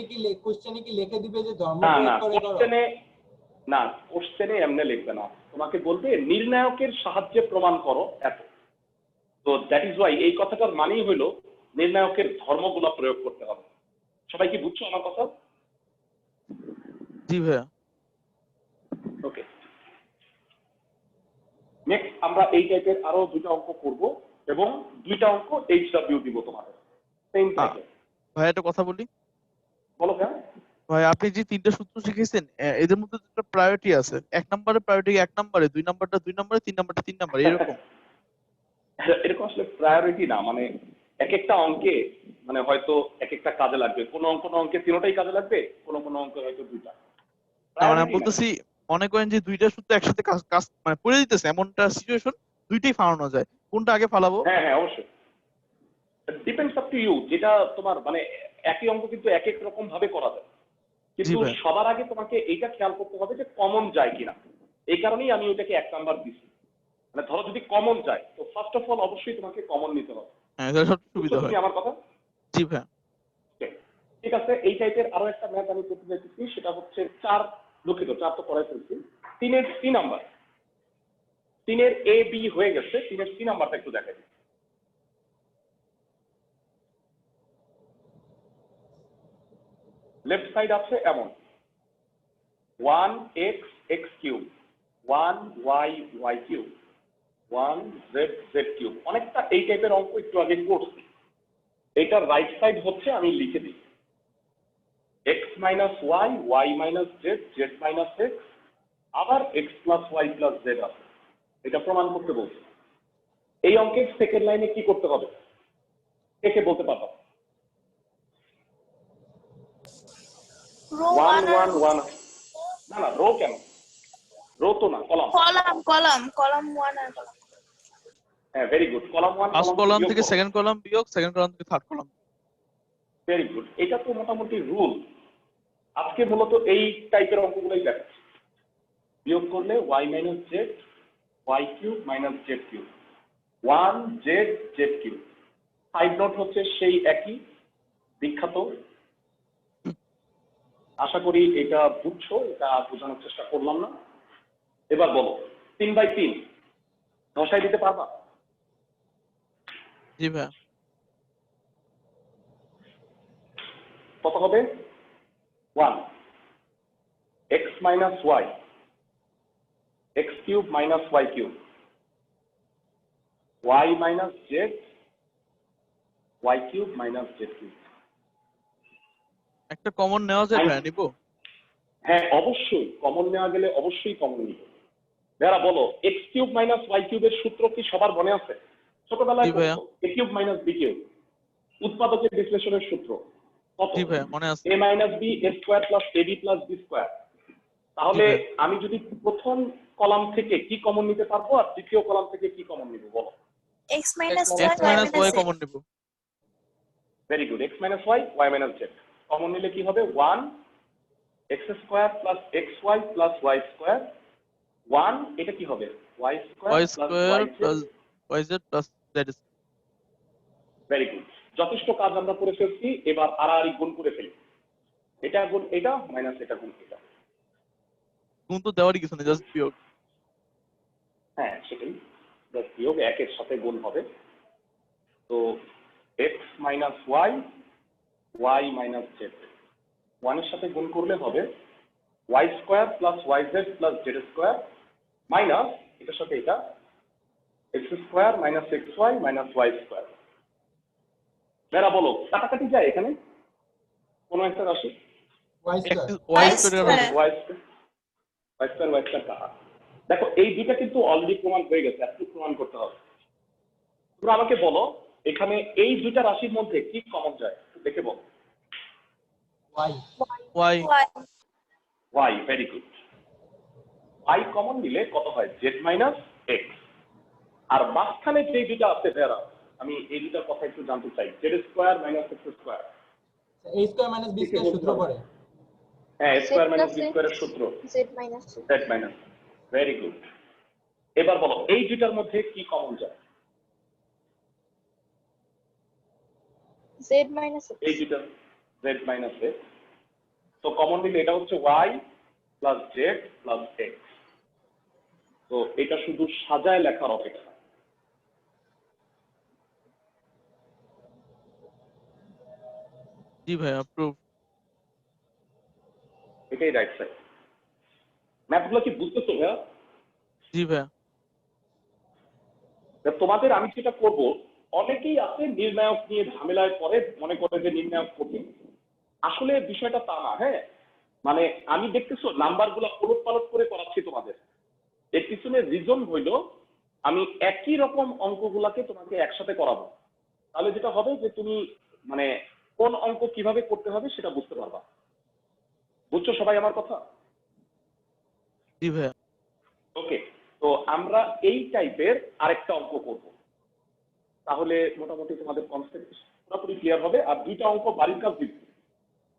কোশ্চেনে কি লিখে দিবে যে ধর্ম না না, প্রয়োগ করে করো? কোশ্চেনে এমনি লিখবে না, তোমাকে বলবে নির্ণায়কের সাহায্যে প্রমাণ করো এত। তো দ্যাট ইজ ওয়াই এই কথাটার মানেই হলো নির্ণায়কের ধর্মগুলা প্রয়োগ করতে হবে। সবাই কি বুঝছো আমার কথা? জি ভাইয়া। ওকে, নেক্সট আমরা এই টাইপের আরো দুইটা অঙ্ক করব এবং দুইটা অঙ্ক HW দিব তোমাদের সেম টাইপের। ভাই একটা কথা বলি। বলো ভাই। ভাই আপনি যে তিনটা সূত্র শিখেছেন এদের মধ্যে দুটো প্রায়োরিটি আছে। এক নম্বরের প্রায়োরিটি 1 নম্বরে, 2 নম্বরটা 2 নম্বরে, 3 নম্বরটা 3 নম্বরে, এরকম। এরকম আসলে প্রায়োরিটি না, মানে এক একটা অঙ্কে মানে হয়তো এক একটা কাজে লাগবে, কোনো অঙ্কে তিনটাই কাজে লাগবে, কোনো অঙ্কে হয়তো দুইটা। না মানে আমি বলতেছি মনে করেন যে দুইটা সূত্র একসাথে কাজ কাজ মানে করে দিতেছে এমনটা সিচুয়েশন, দুইটাই ফালানো যায়, কোনটা আগে ফালাবো? হ্যাঁ হ্যাঁ অবশ্যই, ডিপেন্ডস আপ টু ইউ। যেটা তোমার মানে একই অঙ্ক কিন্তু এক এক রকম ভাবে করা যায়, কিন্তু ভাই। সবার আগে তোমাকে এইটা খেয়াল করতে হবে যে কমন যায় কিনা। এই কারণেই আমি ওটাকে 1 নাম্বার দিছি। মানে ধরো যদি কমন যায় তো ফার্স্ট অফ অল অবশ্যই তোমাকে কমন নিতে হবে। হ্যাঁ তাহলে সব সুবিধা বুঝছো হয়। তুমি আমার কথা? জি ভাই। ঠিক আছে, এই টাইপের আরো একটা ম্যাথ আমি করতে চাইতেছি, সেটা হচ্ছে 4, দুঃখিত 4 তো পড়াই ফেলছি। 3-এর C নাম্বার, 3-এর A B হয়ে গেছে, 3-এর C নাম্বারটা একটু দেখাই। লেফট সাইড আছে এমন 1x x cube 1y y cube 1z z cube, অনেকটা এই টাইপের অঙ্ক একটু আগে করছি। এটার রাইট সাইড হচ্ছে আমি লিখে দিই x minus y y minus z z minus x, আবার x plus y plus z আছে। এটা প্রমাণ করতে বলছি। এই অঙ্কের সেকেন্ড লাইনে কি করতে হবে কে বলতে পারবা? রো 1 1 1, না না রো কেন, রো তো না, কলাম। কলাম 1 আর কলাম। হ্যাঁ very good, column 1 first column থেকে সেকেন্ড কলাম বিয়োগ, সেকেন্ড কলাম থেকে থার্ড কলাম। ভেরি গুড, এটা তো মোটামুটি রুল। আজকে মূলত এই টাইপের অঙ্কগুলোই দেখাচ্ছি। বিয়োগ করলে y minus z y cube minus z cube 1 z z cube. Side note হচ্ছে সেই একই বিখ্যাত। আশা করি এটা বুঝছো, এটা বোঝানোর চেষ্টা করলাম না। এবার বলো 3/3 ধসাই দিতে পারবা? জি ভাইয়া। কত হবে? 1 x minus y x cube minus y cube y minus z y cube minus z cube. একটা কমন নেওয়া যায় ভাইয়া, নিবো? হ্যাঁ অবশ্যই, কমন নেওয়া গেলে অবশ্যই কমন নিব। যারা বলো এক্স কিউব মাইনাস ওয়াই কিউবের সূত্র কি সবার মনে আছে? ছোটবেলায় জি ভাইয়া। এ কিউব মাইনাস বি কিউব, উৎপাদকের বিশ্লেষণের সূত্র কত? জি ভাইয়া মনে আছে। এ minus B A square plus A B plus B square. তাহলে জি ভাইয়া। আমি যদি প্রথম কলাম থেকে কি কমন নিতে পারবো আর দ্বিতীয় কলাম থেকে কি কমন নিব বলো? x minus X y x minus y common নিবো। Very good, x minus y y minus z common নিলে কি হবে? 1 x square plus x y plus y square 1, এটা কি হবে? Y square y plus square y plus y z plus z. Very good, যথেষ্ট কাজ আমরা করে ফেলছি। এবার আড়াআড়ি গুণ করে ফেলি, এটা গুণ এটা মাইনাস এটা গুণ এটা। গুণ তো দেওয়ারই কিছু নেই, জাস্ট বিয়োগ। হ্যাঁ সেটাই, জাস্ট বিয়োগ, একের সাথে গুণ হবে। তো x minus y y minus z 1 এর সাথে গুণ করলে হবে y square plus y z plus z square minus এটার সাথে এটা x square minus x y minus y square. যারা বলো কাটাকাটি যায় এখানে কোনো একটা রাশি? Y square. Y square y square y square y square কাটা। দেখো এই দুইটা কিন্তু অলরেডি প্রমাণ হয়ে গেছে, একটু প্রমাণ করতে হবে। তোমরা আমাকে বলো এখানে এই দুইটা রাশির মধ্যে কি কমন যায় দেখে বলো। Y. Y. Y, very good. Y common নিলে কত হয়? Z minus x. আর মাঝখানে যে দুইটা আছে ভেরা, আমি এই দুইটার কথা একটু জানতে চাই। Z square minus x square, a square minus b square সূত্র পড়ে। হ্যাঁ স্কোয়ার মাইনাস বি স্কোয়ারের সূত্র z minus Z minus. Very good. এবার বলো এই দুইটার মধ্যে কি কমন যায়? z minus x। এই দুইটা জেড মাইনাস এক্স। তো কমন নিলে এটা হচ্ছে y plus z plus x. তো এটা শুধু সাজায় লেখার অপেক্ষা। জি ভাইয়া প্রুফ। এটাই রাইট সাইড। ম্যাথগুলো কি বুঝতেছো ভাইয়া? জি ভাইয়া। তোমাদের আমি যেটা করব, অনেকেই আছে নির্ণায়ক নিয়ে ঝামেলায় পড়ে, মনে করে যে নির্ণায়ক কঠিন। আসলে বিষয়টা তা না। হ্যাঁ মানে আমি দেখতেছো নাম্বারগুলো ওলট পালট করে করাচ্ছি তোমাদের। এর পিছনে রিজন হইল আমি একই রকম অঙ্কগুলাকে তোমাকে একসাথে করাবো। তাহলে যেটা হবে যে তুমি মানে কোন অঙ্ক কিভাবে করতে হবে সেটা বুঝতে পারবা। বুঝছো সবাই আমার কথা? জি ভাইয়া। ওকে, তো আমরা এই টাইপের আরেকটা অঙ্ক করব, তাহলে মোটামুটি তোমাদের কনসেপ্ট পুরোপুরি ক্লিয়ার হবে। আর দুইটা অঙ্ক বাড়ির কাজ দিব,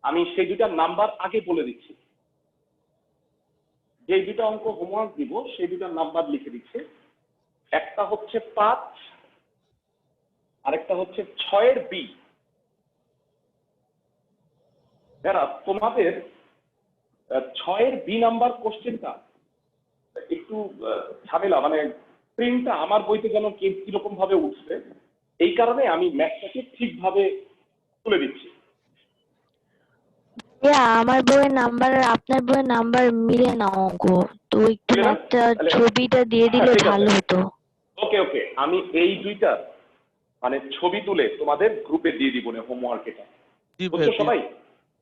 আমি সেই দুইটার নাম্বার আগে বলে দিচ্ছি। যে দুইটা অঙ্ক হোমওয়ার্ক দিব সেই দুইটার নাম্বার লিখে দিচ্ছি। একটা হচ্ছে 5, আরেকটা হচ্ছে 6 বি। যারা তোমাদের 6 বি নাম্বার কোশ্চেনটা একটু ঝামেলা, মানে প্রিন্টটা আমার বইতে যেন কিরকম ভাবে উঠছে, এই কারণে আমি ম্যাথটাকে ঠিকভাবে তুলে দিচ্ছি। আমার বইয়ের নাম্বার আর আপনার বইয়ের নাম্বার মিলে না অঙ্ক, তো একটু মিলে না? ম্যাথটা তাহলে ছবিটা দিয়ে আচ্ছা, দিলে ঠিক আছে। ভালো হতো। ওকে ওকে, আমি এই দুইটা মানে ছবি তুলে তোমাদের গ্রুপে দিয়ে দিব না হোমওয়ার্ক এটা, জি বুঝছো ভাইয়া, সবাই?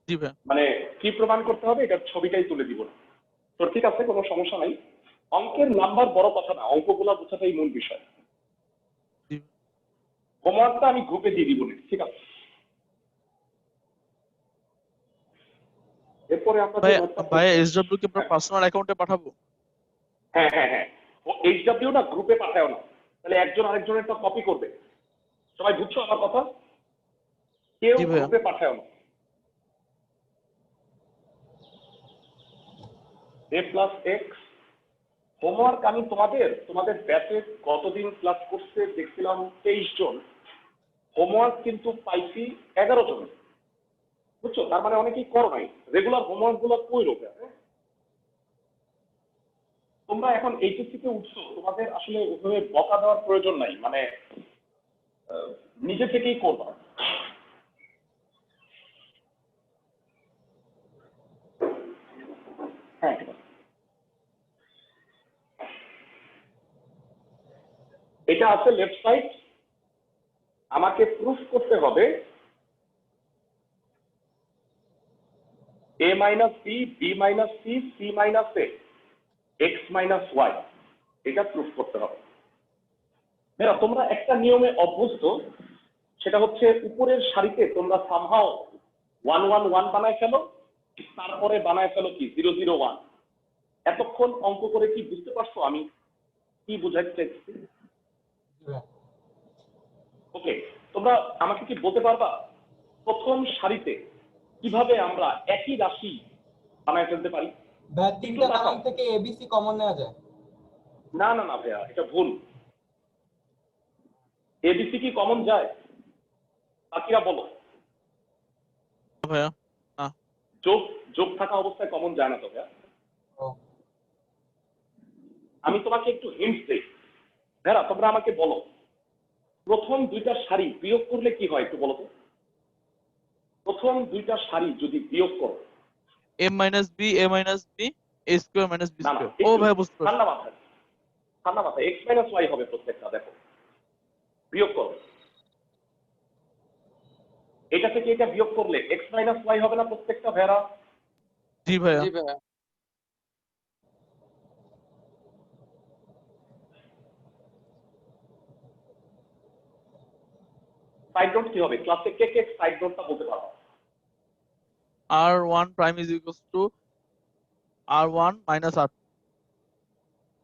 জি ভাইয়া। মানে কি প্রমাণ করতে হবে এটার ছবিটাই তুলে দিব না। তো ঠিক আছে, কোনো সমস্যা নাই। অঙ্কের নাম্বার বড় কথা না, অঙ্কগুলো বোঝাটাই মূল বিষয়। জি। হোমওয়ার্কটা আমি গ্রুপে দিয়ে দিব না, ঠিক আছে? এরপরে আমরা যে নোটটা ভাইয়া করছি- এসডব্লিউ কি আমরা পার্সোনাল অ্যাকাউন্টে পাঠাবো? হ্যাঁ হ্যাঁ হ্যাঁ, ও এইচডব্লিউ না গ্রুপে পাঠাও না, তাহলে একজন আরেকজনেরটা কপি করবে। সবাই বুঝছো আমার কথা? কেউ জি ভাইয়া। গ্রুপে পাঠাও না। a+x হোমওয়ার্ক আমি তোমাদের ব্যাচে কতদিন ক্লাস করছে দেখছিলাম 23 জন, হোমওয়ার্ক কিন্তু পাইছি 11 জন, বুঝছো? তার মানে অনেকেই করো নাই। রেগুলার হোমওয়ার্ক গুলো কই রোকে? তোমরা এখন এইচএসসি তে উঠছো, তোমাদের আসলে ওভাবে বকা দেওয়ার প্রয়োজন নাই, মানে নিজে থেকেই করবা। হ্যাঁ ঠিক আছে। এটা আছে লেফট সাইড, আমাকে প্রুফ করতে হবে a minus B, B minus c, c minus a, x minus y, এটা প্রুফ করতে হবে। দেখো তোমরা একটা নিয়মে অভ্যস্ত, সেটা হচ্ছে উপরের সারিতে তোমরা সামহাও 1 1 1 বানায় ফেলো, তারপরে বানায় ফেলো কি 0 0 1। এতক্ষণ অঙ্ক করে কি বুঝতে পারছো আমি কি বুঝাতে চাইছি? ওকে, তোমরা আমাকে কি বলতে পারবা প্রথম সারিতে কিভাবে আমরা একই রাশি বানায় ফেলতে পারি? ভাইয়া তিনটা কলাম থেকে এবিসি কমন নেওয়া যায়। না না না ভাইয়া, এটা ভুল। এবিসি কি কমন যায়? বাকিরা বলো। ভাইয়া যোগ যোগ থাকা অবস্থায় কমন যায় না তো ভাইয়া। আমি তোমাকে একটু হিন্টস দেই। ভাইয়া তোমরা আমাকে বলো, প্রথম দুইটা সারি বিয়োগ করলে কি হয় একটু বলো তো। প্রথম দুইটা সারি যদি বিয়োগ করো, a minus b, a minus b, a square minus b না না স্কয়ার। ও ভাইয়া বুঝতে পারছি। ঠান্ডা মাথায় এক্স মাইনাস ওয়াই হবে প্রত্যেকটা। দেখো বিয়োগ করো, এটা থেকে এটা বিয়োগ করলে এক্স মাইনাস ওয়াই হবে না প্রত্যেকটা ভেড়া? জি ভাইয়া। জি ভাইয়া। সাইড নোট কি হবে? ক্লাসে কে কে সাইড নোটটা বলতে পারো? r1 prime is equals to r1 minus r2।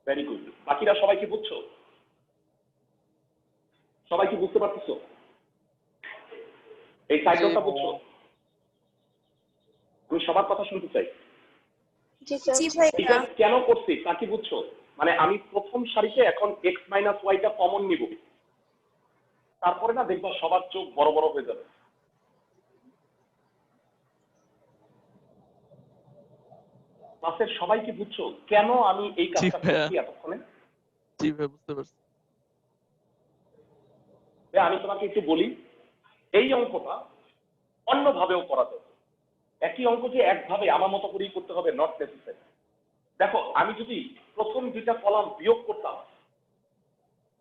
Very good. বাকিরা সবাই কি বুঝছো? সবাই কি বুঝতে পারতেছো? এই সাইড নোটটা বুঝছো? আমি সবার কথা শুনতে চাই। এটা কেন করছি তা কি বুঝছো? মানে আমি প্রথম সারিতে এখন এক্স মাইনাস ওয়াইটা কমন নিব, তারপরে না দেখবা সবার চোখ বড় বড় হয়ে যাবে। ক্লাসের সবাই কি বুঝছো কেন আমি এই কাজটা করছি এতক্ষণে? জি ভাই বুঝতে পারছি। আমি তোমাকে একটু বলি, এই অঙ্কটা অন্যভাবেও করা যায়। একই অঙ্ক যে একভাবে আমার মতো করেই করতে হবে নট নেসেসারি। দেখো আমি যদি প্রথম দুইটা কলাম বিয়োগ করতাম,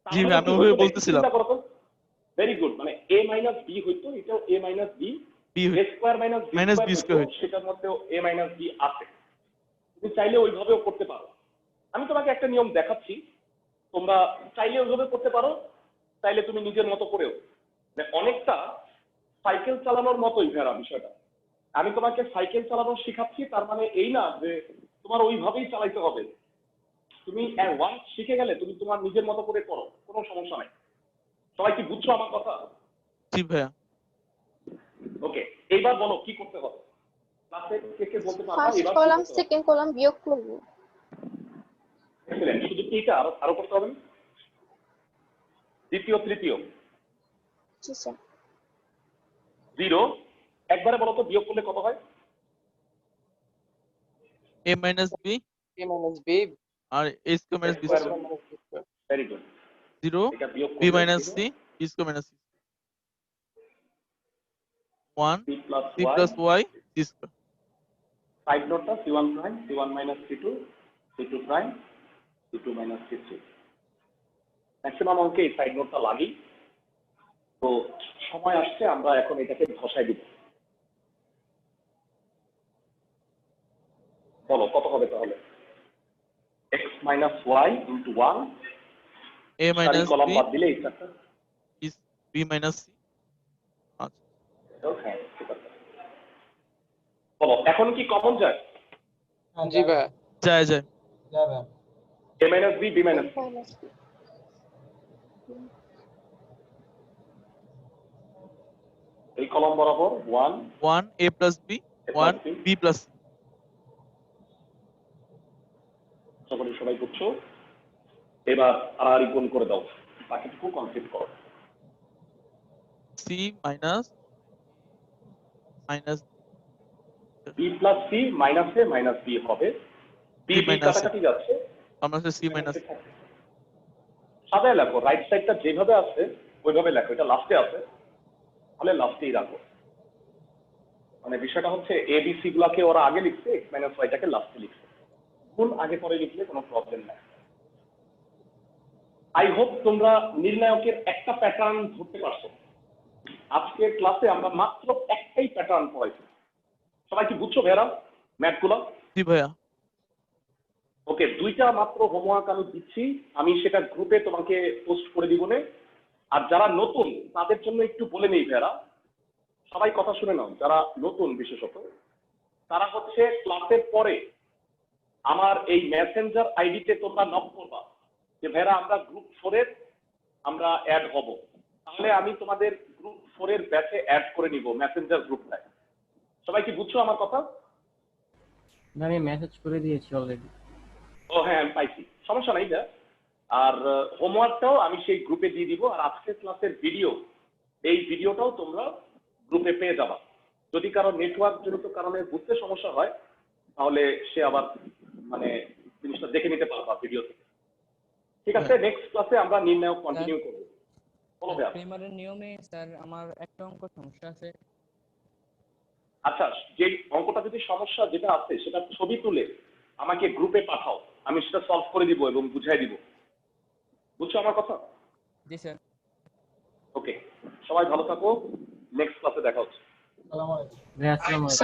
জি ভাই আমি ওভাবে বলতেছিলাম। ভেরি গুড, মানে a মাইনাস বি হইতো, এটাও a minus b, a square minus b square, সেটার মধ্যেও a মাইনাস বি আছে। তুমি চাইলে ওইভাবেও করতে পারো। আমি তোমাকে একটা নিয়ম দেখাচ্ছি, তোমরা চাইলে ওইভাবে করতে পারো, চাইলে তুমি নিজের মতো করেও। মানে অনেকটা সাইকেল চালানোর মতোই ভেড়া বিষয়টা। আমি তোমাকে সাইকেল চালানো শেখাচ্ছি, তার মানে এই না যে তোমার ওইভাবেই চালাইতে হবে। তুমি ওয়ান্স শিখে গেলে তুমি তোমার নিজের মতো করে করো, কোনো সমস্যা নাই। সবাই কি বুঝছো আমার কথা? জি ভাইয়া। ওকে, এইবার বলো কি করতে হবে? ক্লাসে কে কে বলতে পারবা? ফার্স্ট কলাম সেকেন্ড কলাম বিয়োগ করব। এক্সেলেন্ট। শুধু কি এটা আরো করতে হবে? দ্বিতীয় তৃতীয় জি স্যার। 0 একবারে বলো তো বিয়োগ করলে কত হয়? a minus b a minus b আর a square minus b square. Very good. 0 এটা বিয়োগ b minus c b square minus c 1 b plus c plus y c square. Side নোটটা C1 prime C1 minus C2 C2 prime C2 minus C3। Maximum অঙ্কে এই side নোটটা লাগেই। তো সময় আসছে আমরা এখন এটাকে ধসাই দিব। বলো কত হবে তাহলে? x minus y into 1 a সারি minus কলাম b বাদ দিলে এই চারটা। is b minus c। আচ্ছা হ্যাঁ ঠিক আছে। বলো এখন কি কমন যায়? হ্যাঁ, জি ভাইয়া। যায় যায়। যাবে। a minus b b minus c। এই কলাম বরাবর 1 1 a plus b A plus 1 b। b plus c। সকলে সবাই বুঝছো? এবার আড়াআড়ি গুণ করে দাও, বাকিটুকু কমপ্লিট করো। c minus minus b plus c minus a minus b হবে। b C b minus A। কাটাকাটি যাচ্ছে, আমরা হচ্ছে c minus সাজায় লেখো। রাইট সাইডটা যেভাবে আছে ওইভাবে লেখো। এটা লাস্টে আছে, তাহলে লাস্টেই রাখো। মানে বিষয়টা হচ্ছে এ বি সি গুলাকে ওরা আগে লিখছে, এক্স মাইনাস ওয়াইটাকে লাস্টে লিখছে। কোন আগে পরে লিখলে কোনো প্রবলেম নাই। আই হোপ তোমরা নির্ণায়কের একটা প্যাটার্ন ধরতে পারছো। আজকের ক্লাসে আমরা মাত্র একটাই প্যাটার্ন পড়াইছি। সবাই কি বুঝছো ভাইরা ম্যাথ গুলো? জি ভাইয়া। ওকে, দুইটা মাত্র হোমওয়ার্ক আমি দিচ্ছি, আমি সেটা গ্রুপে তোমাকে পোস্ট করে দিব নে। আর যারা নতুন তাদের জন্য একটু বলে নেই ভাইরা, সবাই কথা শুনে নাও। যারা নতুন বিশেষত তারা হচ্ছে ক্লাসের পরে আমার এই মেসেঞ্জার আইডিতে তোমরা নক করবা যে ভাইরা আমরা গ্রুপ 4 এর আমরা অ্যাড হব। তাহলে আমি তোমাদের গ্রুপ 4 এর ব্যাচে অ্যাড করে নিব মেসেঞ্জার গ্রুপটায়। সবাই কি বুঝছো আমার কথা? আমি মেসেজ করে দিয়েছি অলরেডি। ও হ্যাঁ আমি পাইছি, সমস্যা নাই যা। আর হোমওয়ার্কটাও আমি সেই গ্রুপে দিয়ে দিব। আর আজকের ক্লাসের ভিডিও, এই ভিডিওটাও তোমরা গ্রুপে পেয়ে যাবা। যদি কারো নেটওয়ার্ক জনিত কারণে বুঝতে সমস্যা হয় তাহলে সে আবার মানে জিনিসটা দেখে নিতে পারবা ভিডিও থেকে। ঠিক আছে, নেক্সট ক্লাসে আমরা নির্ণায়ক কন্টিনিউ করব। বলো ভাইয়া। প্রিমারের নিয়মে স্যার আমার একটা অঙ্ক সমস্যা আছে। আচ্ছা, যে অঙ্কটা যদি সমস্যা যেটা আছে সেটা ছবি তুলে আমাকে গ্রুপে পাঠাও, আমি সেটা সলভ করে দিব এবং বুঝাই দিব। বুঝছো আমার কথা? জি স্যার। ওকে, সবাই ভালো থাকো, নেক্সট ক্লাসে দেখা হচ্ছে। আসসালামু আলাইকুম। ভাই আসসালামু আলাইকুম।